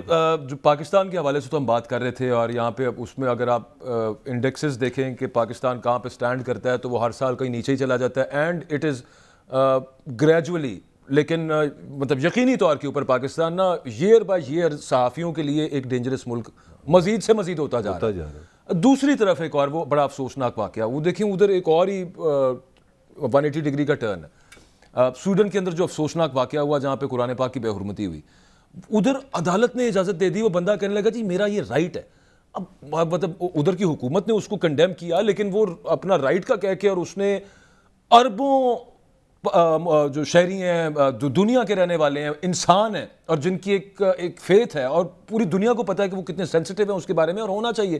جو پاکستان کے حوالے سے تو ہم بات کر رہے تھے, اور یہاں پہ اس میں اگر آپ انڈیکسز دیکھیں کہ پاکستان کہاں پہ سٹینڈ کرتا ہے تو وہ ہر سال کہیں نیچے ہی چلا جاتا ہے, اینڈ اٹ از گریجولی, لیکن مطلب یقینی طور کے اوپر پاکستان نا ایئر بائی ایئر صحافیوں کے لیے ایک ڈینجرس ملک مزید سے مزید ہوتا جا رہا ہے. دوسری طرف ایک اور وہ بڑا افسوسناک واقعہ, وہ دیکھیں ادھر ایک اور ہی 180 ڈگری کا ٹرن ہے. سویڈن کے اندر جو افسوسناک واقعہ ہوا جہاں پہ قرآن پاک کی بے حرمتی ہوئی, ادھر عدالت نے اجازت دے دی, وہ بندہ کہنے لگا جی میرا یہ رائٹ ہے. اب مطلب ادھر کی حکومت نے اس کو کنڈیم کیا, لیکن وہ اپنا رائٹ کا کہہ کے, اور اس نے اربوں جو شہری ہیں, دنیا کے رہنے والے ہیں, انسان ہیں, اور جن کی ایک فیتھ ہے, اور پوری دنیا کو پتہ ہے کہ وہ کتنے سینسٹیو ہیں اس کے بارے میں, اور ہونا چاہیے,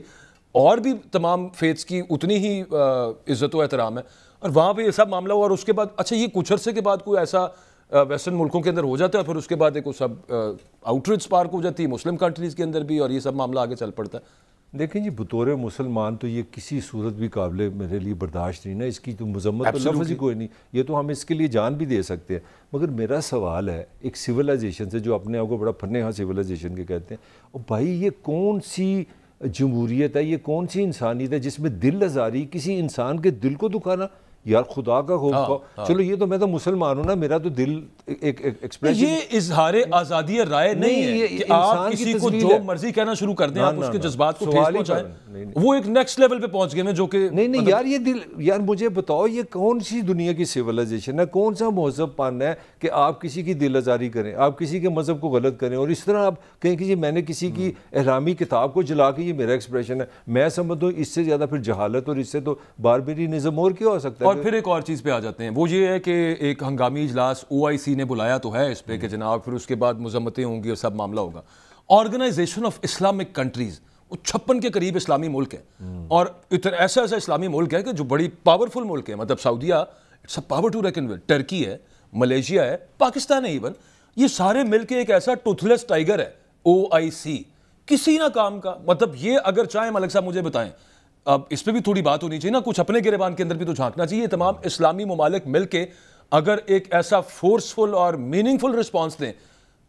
اور بھی تمام فیتھس کی اتنی ہی عزت و احترام ہے, اور وہاں پہ یہ سب معاملہ ہوا. اور اس کے بعد اچھا یہ کچھ عرصے کے بعد کوئی ایسا ویسٹرن ملکوں کے اندر ہو جاتا ہے, اور پھر اس کے بعد ایک سب آؤٹریچ سپارک ہو جاتی ہے مسلم کنٹریز کے اندر بھی, اور یہ سب معاملہ آگے چل پڑتا ہے. دیکھیں جی بطور مسلمان تو یہ کسی صورت بھی قابل میرے لیے برداشت نہیں نا, اس کی تو مذمت تو لفظ ہی کوئی نہیں, یہ تو ہم اس کے لیے جان بھی دے سکتے ہیں. مگر میرا سوال ہے ایک سویلائزیشن سے, جو اپنے آپ کو بڑا پھنے ہاں سویلائزیشن کے کہتے ہیں, اور بھائی یہ کون سی جمہوریت ہے, یہ کون سی انسانیت ہے جس میں دل آزاری, کسی انسان کے دل کو دکھانا, یار خدا کا خوف کھاؤ. چلو یہ تو میں تو مسلمان ہوں نا, میرا تو دل ایک ایکسپریشن, یہ اظہار آزادی رائے نہیں ہے کہ آپ کسی کو جو مرضی کہنا شروع کر دیں, آپ اس کے جذبات کو ٹھیس پہنچائیں. وہ ایک نیکسٹ لیول پہ پہنچ گئے ہیں جو کہ نہیں یار یہ دل, یار مجھے بتاؤ یہ کون سی دنیا کی سویلائزیشن ہے, کون سا مہذب پن ہے کہ آپ کسی کی دل آزاری کریں, آپ کسی کے مذہب کو غلط کریں, اور اس طرح آپ کہیں کہ جی میں نے کسی کی احرامی کتاب کو جلا کے یہ میرا ایکسپریشن ہے. میں سمجھتا ہوں اس سے زیادہ پھر جہالت, اور اس سے تو باربریانزم اور کیا ہو سکتا ہے. اور پھر ایک اور چیز پہ آ جاتے ہیں, وہ یہ ہے کہ ایک ہنگامی اجلاس OIC نے بلایا تو ہے اس پہ کہ جناب پھر اس کے بعد مذمتیں ہوں گی اور سب معاملہ ہوگا. آرگنائزیشن آف اسلامک کنٹریز, وہ 56 کے قریب اسلامی ملک ہے, اور ایسا اسلامی ملک ہے کہ جو بڑی پاورفل ملک ہے. مطلب Saudia it's a power to reckon with, Turkey ہے, ملیشیا ہے, پاکستان ہے ایون, یہ سارے مل کے ایک ایسا ٹوتھلیس ٹائیگر ہے OIC, کسی نہ کام کا. مطلب یہ اگر چاہیں ملک صاحب مجھے بتائیں, اب اس پہ بھی تھوڑی بات ہونی چاہیے نا, کچھ اپنے گریبان کے اندر بھی تو جھانکنا چاہیے. تمام اسلامی ممالک مل کے اگر ایک ایسا فورسفل اور میننگ فل رسپانس دیں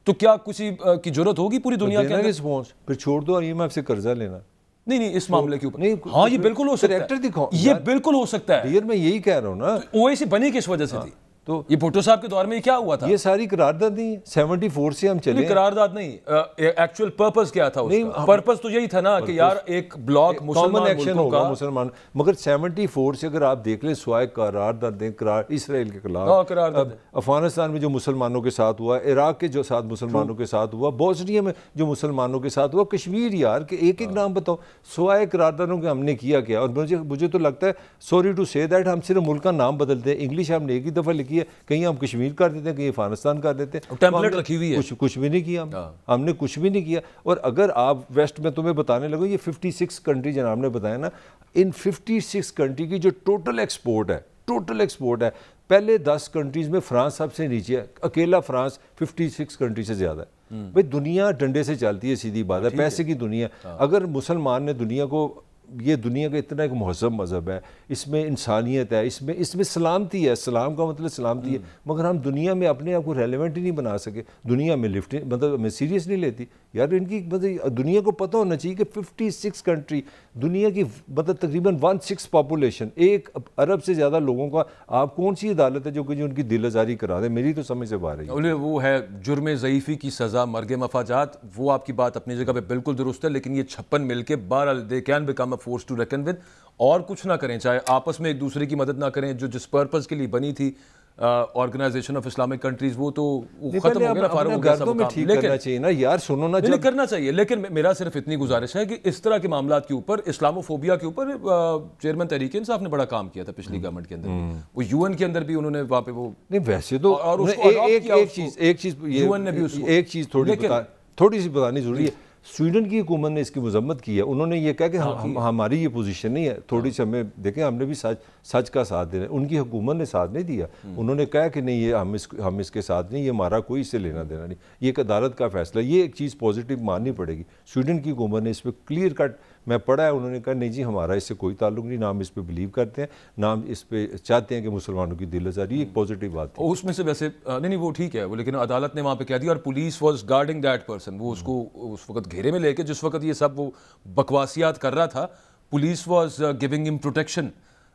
تو کیا کسی کی ضرورت ہوگی پوری دنیا کے اندر؟ رسپانس پھر چھوڑ دو IMF سے قرضہ لینا. نہیں اس معاملے کے اوپر ہاں یہ بالکل ہو سکتا ہے, یہ بالکل ہو سکتا ہے. میں یہی کہہ رہا ہوں نا, OIC بنی کس وجہ سے تھی, تو یہ بھٹو صاحب کے دور میں کیا ہوا تھا؟ یہ ساری قرارداد نہیں ہے, 74 سے ہم چلے. قرارداد نہیں, ایکچوئل پرپز کیا تھا اس کا؟ پرپز تو یہی تھا نا کہ یار ایک بلاک مسلمان ملکوں کا مسلمان, مگر 74 سے اگر آپ دیکھ لیں سوائے قراردادیں اسرائیل کے خلاف, افغانستان میں جو مسلمانوں کے ساتھ ہوا, عراق کے جو ساتھ مسلمانوں کے ساتھ ہوا, بوسنیا میں جو مسلمانوں کے ساتھ ہوا, کشمیر یار کہ ایک ایک نام بتاؤ, سوائے قراردادوں کے ہم نے کیا کیا. اور مجھے تو لگتا ہے سوری ٹو سے دیٹ ہم صرف ملک کا نام بدلتے ہیں, انگلش ہم نے ایک ہی دفعہ لکھی ہے, کہیں ہم کشمیر کر دیتے ہیں, کہیں افغانستان کر دیتے ہیں, ٹیمپلیٹ رکھی ہوئی ہے, کچھ بھی نہیں کیا ہم نے, کچھ بھی نہیں کیا. اور اگر آپ ویسٹ میں تمہیں بتانے لگو, یہ 56 کنٹری جناب نے بتایا نا, ان 56 کنٹری کی جو ٹوٹل ایکسپورٹ ہے, پہلے 10 کنٹریز میں فرانس سب سے نیچے ہے, اکیلا فرانس 56 کنٹری سے زیادہ ہے. بھئی دنیا ڈنڈے سے چلتی ہے, سیدھی بات ہے, پیسے کی دنیا. اگر مسلمان نے دنیا کو, یہ دنیا کا اتنا ایک مہذب مذہب ہے, اس میں انسانیت ہے, اس میں سلامتی ہے, اسلام کا مطلب سلامتی ہے, مگر ہم دنیا میں اپنے آپ کو ریلیونٹ ہی نہیں بنا سکے. دنیا میں لفٹ مطلب ہمیں سیریس نہیں لیتی یار. ان کی مطلب دنیا کو پتہ ہونا چاہیے کہ 56 کنٹری, دنیا کی مطلب تقریباً 1/6 پاپولیشن, 1 ارب سے زیادہ لوگوں کا, آپ کون سی عدالت ہے جو کہ ان کی دل آزاری کرا دے؟ میری تو سمجھ سے باہر ہے. وہ ہے جرم ضعیفی کی سزا مرگ مفاجات. وہ آپ کی بات اپنی جگہ پہ بالکل درست ہے, لیکن یہ 56 مل کے بہرحال they can become a force to reckon with, اور کچھ نہ کریں, چاہے آپس میں ایک دوسرے کی مدد نہ کریں, جو جس پرپز کے لیے بنی تھی آرگنائزیشن آف اسلامک کنٹریز, وہ تو ختم ہو گیا نا, فارغ ہو گیا سب کام. ٹھیک کرنا چاہیے نا یار, سنو نا, نہیں کرنا چاہیے, لیکن میرا صرف اتنی گزارش ہے کہ اس طرح کے معاملات کے اوپر, اسلاموفوبیا کے اوپر, چیئرمین تحریک انصاف نے بڑا کام کیا تھا پچھلی گورنمنٹ کے اندر. وہ یو این کے اندر بھی انہوں نے وہاں پہ وہ نہیں, ویسے تو ایک چیز تھوڑی سی بتانی ضروری ہے. سویڈن کی حکومت نے اس کی مذمت کی ہے, انہوں نے یہ کہا کہ ہماری یہ پوزیشن نہیں ہے, تھوڑی سی ہمیں دیکھیں, ہم نے بھی سچ کا ساتھ دینا. ان کی حکومت نے ساتھ نہیں دیا, انہوں نے کہا کہ نہیں, یہ ہم اس کے ساتھ نہیں, یہ ہمارا کوئی اس سے لینا دینا نہیں, یہ ایک عدالت کا فیصلہ. یہ ایک چیز پازیٹیو ماننی پڑے گی. سویڈن کی حکومت نے اس پہ کلیئر کٹ میں پڑھا ہے, انہوں نے کہا نہیں جی ہمارا اس سے کوئی تعلق نہیں, نہ ہم اس پہ بلیو کرتے ہیں, نہ ہم اس پہ چاہتے ہیں کہ مسلمانوں کی دل آزاری. یہ ایک پازیٹیو بات ہے. اس میں سے ویسے نہیں وہ ٹھیک ہے, لیکن عدالت نے وہاں پہ کہہ دیا, اور police was guarding that person. وہ اس کو اس وقت گھیرے میں لے کے, جس وقت یہ سب وہ بکواسیات کر رہا تھا, پولیس واز گیونگ ہم پروٹیکشن,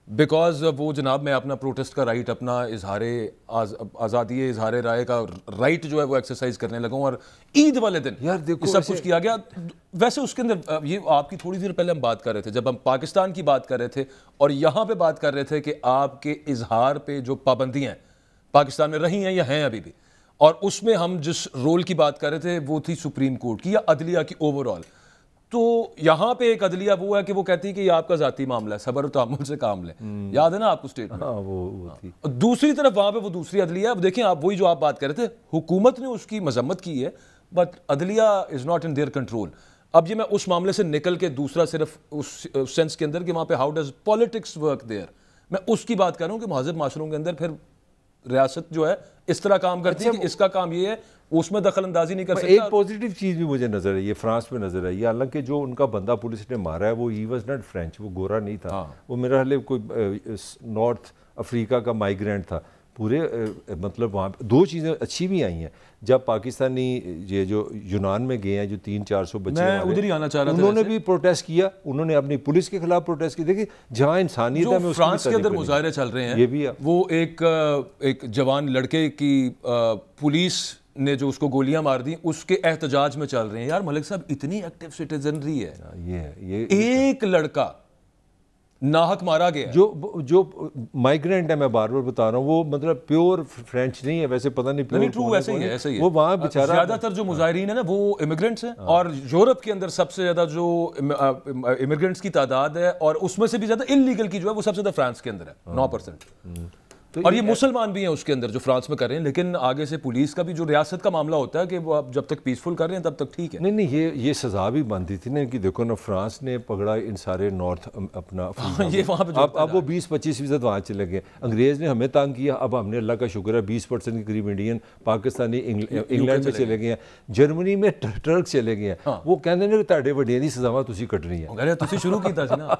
بیکاز وہ جناب میں اپنا پروٹیسٹ کا رائٹ, اپنا آزادی اظہار رائے کا رائٹ جو ہے وہ ایکسرسائز کرنے لگا ہوں, اور عید والے دن یار دیکھو سب کچھ کیا گیا. ویسے اس کے اندر یہ آپ کی تھوڑی دیر پہلے ہم بات کر رہے تھے, جب ہم پاکستان کی بات کر رہے تھے اور یہاں پہ بات کر رہے تھے کہ آپ کے اظہار پہ جو پابندیاں پاکستان میں رہی ہیں یا ہیں ابھی بھی, اور اس میں ہم جس رول کی بات کر رہے تھے وہ تھی سپریم کورٹ کی یا عدلیہ کی اوور آل. تو یہاں پہ ایک عدلیہ وہ ہے کہ وہ کہتی ہے کہ یہ آپ کا ذاتی معاملہ ہے, صبر و تحمل سے کام لیں. یاد ہے نا آپ کو اسٹیٹمنٹ؟ دوسری طرف وہاں پہ وہ دوسری عدلیہ, دیکھیں آپ وہی جو آپ بات کر رہے تھے, حکومت نے اس کی مذمت کی ہے, بٹ عدلیہ is not in their control. اب یہ میں اس معاملے سے نکل کے دوسرا صرف اس سینس کے اندر کہ وہاں پہ how does politics work there, میں اس کی بات کر رہا ہوں کہ مہذب معاشروں کے اندر پھر ریاست جو ہے اس طرح کام کرتی ہے کہ اس کا کام یہ ہے, اس میں دخل اندازی نہیں کر سکتا. ایک پازیٹیو چیز بھی مجھے نظر آئی, یہ فرانس میں نظر آئی, حالانکہ جو ان کا بندہ پولیس نے مارا ہے وہ ہی واز ناٹ فرینچ, وہ گورا نہیں تھا, وہ میرا حال کوئی نارتھ افریقہ کا مائیگرینٹ تھا. پورے مطلب وہاں دو چیزیں اچھی بھی آئی ہیں, جب پاکستانی یہ جو یونان میں گئے ہیں, جو 300-400 بچے ادھر ہی آنا چاہ رہا تھا, انہوں نے بھی پروٹیسٹ کیا, انہوں نے اپنی پولیس کے خلاف پروٹیسٹ کی. دیکھیں جہاں انسانیت ہے, میں فرانس کے اندر مظاہرے چل رہے ہیں, یہ بھی وہ ایک جوان لڑکے کی پولیس نے جو اس کو گولیاں مار دی, اس کے احتجاج میں چل رہے ہیں. یار ملک صاحب اتنی ایکٹیو سٹیزنری ہے, یہ ایک لڑکا ناحق مارا گیا. جو مائیگرینٹ ہے, میں بار بار بتا رہا ہوں, وہ مطلب پیور فرینچ نہیں ہے, ویسے پتہ نہیں پیور ٹرو ایسے ہی ہے. وہ وہاں بیچارہ زیادہ تر جو مظاہرین ہیں نا وہ امیگرینٹس ہیں, اور یورپ کے اندر سب سے زیادہ جو امیگرینٹس کی تعداد ہے, اور اس میں سے بھی زیادہ انلیگل کی جو ہے وہ سب سے زیادہ فرانس کے اندر ہے, 9%. اور یہ مسلمان بھی ہیں اس کے اندر جو فرانس میں کر رہے ہیں, لیکن آگے سے پولیس کا بھی جو ریاست کا معاملہ ہوتا ہے کہ وہ آپ جب تک پیسفل کر رہے ہیں تب تک ٹھیک ہے. نہیں یہ سزا بھی بنتی تھی نا, کہ دیکھو نا فرانس نے پکڑا ان سارے نارتھ اپنا, یہ وہاں پہ اب وہ 20-25% وہاں چلے گئے. انگریز نے ہمیں تانگ کیا, اب ہم نے اللہ کا شکر ہے 20% کے قریب انڈین پاکستانی انگلینڈ میں چلے گئے ہیں, جرمنی میں ٹرک چلے گئے ہیں. وہ کہتے ہیں کہ تاڑے وڈیاں دی سزاواں تسی کٹنی ہیں. تسی شروع کیتا سی نا,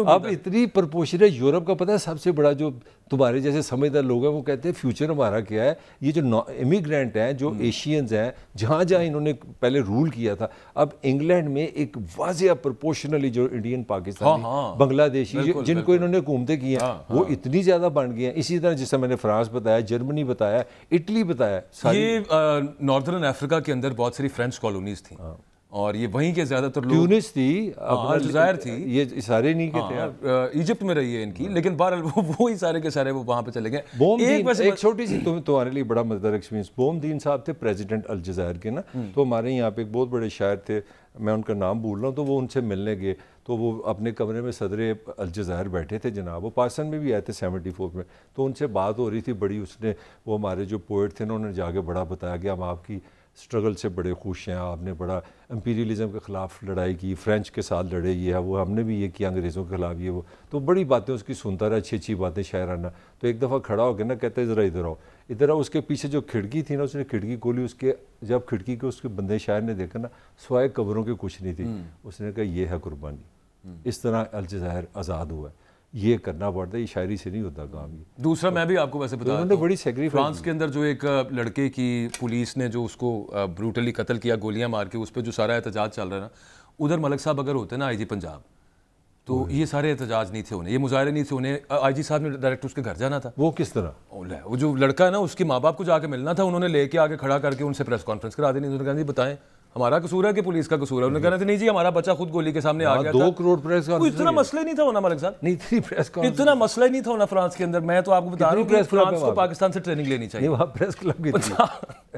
اب اتنی پرپوشن ہے. یورپ کا پتہ ہے سب سے بڑا جو تمہارے جیسے سمجھدار لوگ ہیں وہ کہتے ہیں فیوچر ہمارا کیا ہے. یہ جو امیگرینٹ ہیں جو ایشینز ہیں جہاں جہاں انہوں نے پہلے رول کیا تھا, اب انگلینڈ میں ایک واضح پرپورشنلی جو انڈین پاکستانی بنگلہ دیشی جن کو انہوں نے حکومتیں کی ہیں وہ اتنی زیادہ بن گئی ہیں. اسی طرح جیسے میں نے فرانس بتایا, جرمنی بتایا, اٹلی بتایا. یہ ناردرن افریقہ کے اندر بہت ساری فرینچ کالونیز تھیں اور یہ وہیں کے زیادہ تر لوگ, ٹیونس تھی, الجزائر تھی, یہ سارے نہیں کے تھے, ایجپٹ میں رہی ہے ان کی, لیکن بہرحال وہی سارے کے سارے وہ وہاں پہ چلے گئے. ایک چھوٹی سی تمہارے لیے بڑا مزیدار ایکسپیرینس, بومدین صاحب تھے پریزیڈنٹ الجزائر کے نا, تو ہمارے یہاں پہ ایک بہت بڑے شاعر تھے, میں ان کا نام بھول رہا ہوں, تو وہ ان سے ملنے گئے تو وہ اپنے کمرے میں صدر الجزائر بیٹھے تھے جناب, وہ پاکستان میں بھی آئے تھے 74 میں, تو ان سے بات ہو رہی تھی بڑی, اس نے وہ ہمارے جو پوئٹ تھے نا انہوں نے جا کے بڑا بتایا کہ ہم آپ کی اسٹرگل سے بڑے خوش ہیں, آپ نے بڑا امپیریلزم کے خلاف لڑائی کی, فرینچ کے ساتھ لڑے, یہ ہے وہ, ہم نے بھی یہ کیا انگریزوں کے خلاف, یہ وہ, تو بڑی باتیں اس کی سنتا رہا, اچھی اچھی باتیں شاعرانہ. تو ایک دفعہ کھڑا ہو کے نا کہتے ذرا ادھر آؤ, ادھر آؤ. اس کے پیچھے جو کھڑکی تھی نا اس نے کھڑکی کھولی, اس کے جب کھڑکی کو اس کے بندے شاعر نے دیکھا نا سوائے قبروں کے کچھ نہیں تھی, اس نے کہا یہ ہے قربانی. اس طرح الجزائر آزاد ہوا ہے, یہ کرنا پڑتا ہے, یہ شاعری سے نہیں ہوتا کام. یہ دوسرا میں بھی آپ کو ویسے بتا دوں, بڑی سیکریفائس فرانس کے اندر جو ایک لڑکے کی پولیس نے جو اس کو بروٹلی قتل کیا گولیاں مار کے, اس پہ جو سارا احتجاج چل رہا ہے نا, ادھر ملک صاحب اگر ہوتے نا آئی جی پنجاب, تو یہ سارے احتجاج نہیں تھے ہونے, یہ مظاہرے نہیں تھے ہونے. آئی جی صاحب نے ڈائریکٹ اس کے گھر جانا تھا. وہ کس طرح, وہ جو لڑکا ہے نا اس کے ماں باپ کو جا کے ملنا تھا, انہوں نے لے کے آگے کھڑا کر کے ان سے پریس کانفرنس کرا دینی. انہوں نے کہا جی بتائیں ہمارا قصور ہے کہ پولیس کا قصور ہے. انہوں نے کہا نہیں جی ہمارا بچہ خود گولی کے سامنے آ گیا تھا. 2 کروڑ پریس کانفرنس, اتنا مسئلہ ہی نہیں تھا ہونا ملک صاحب, نہیں تھی پریس کانفرنس, اتنا مسئلہ ہی نہیں تھا ہونا فرانس کے اندر. میں تو آپ کو بتا رہا ہوں کہ فرانس کو پاکستان سے ٹریننگ لینی چاہیے, وہاں پریس کلب کی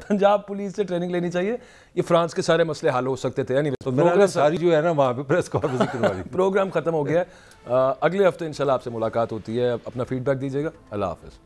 پنجاب پولیس سے ٹریننگ لینی چاہیے. یہ فرانس کے سارے مسئلے حل ہو سکتے تھے. تو ساری جو ہے نا وہاں پہ پریس کانفرنس کروا لی. پروگرام ختم ہو گیا ہے, اگلے ہفتے انشاءاللہ آپ سے ملاقات ہوتی ہے. اپنا فیڈ بیک دیجیے گا. اللہ حافظ.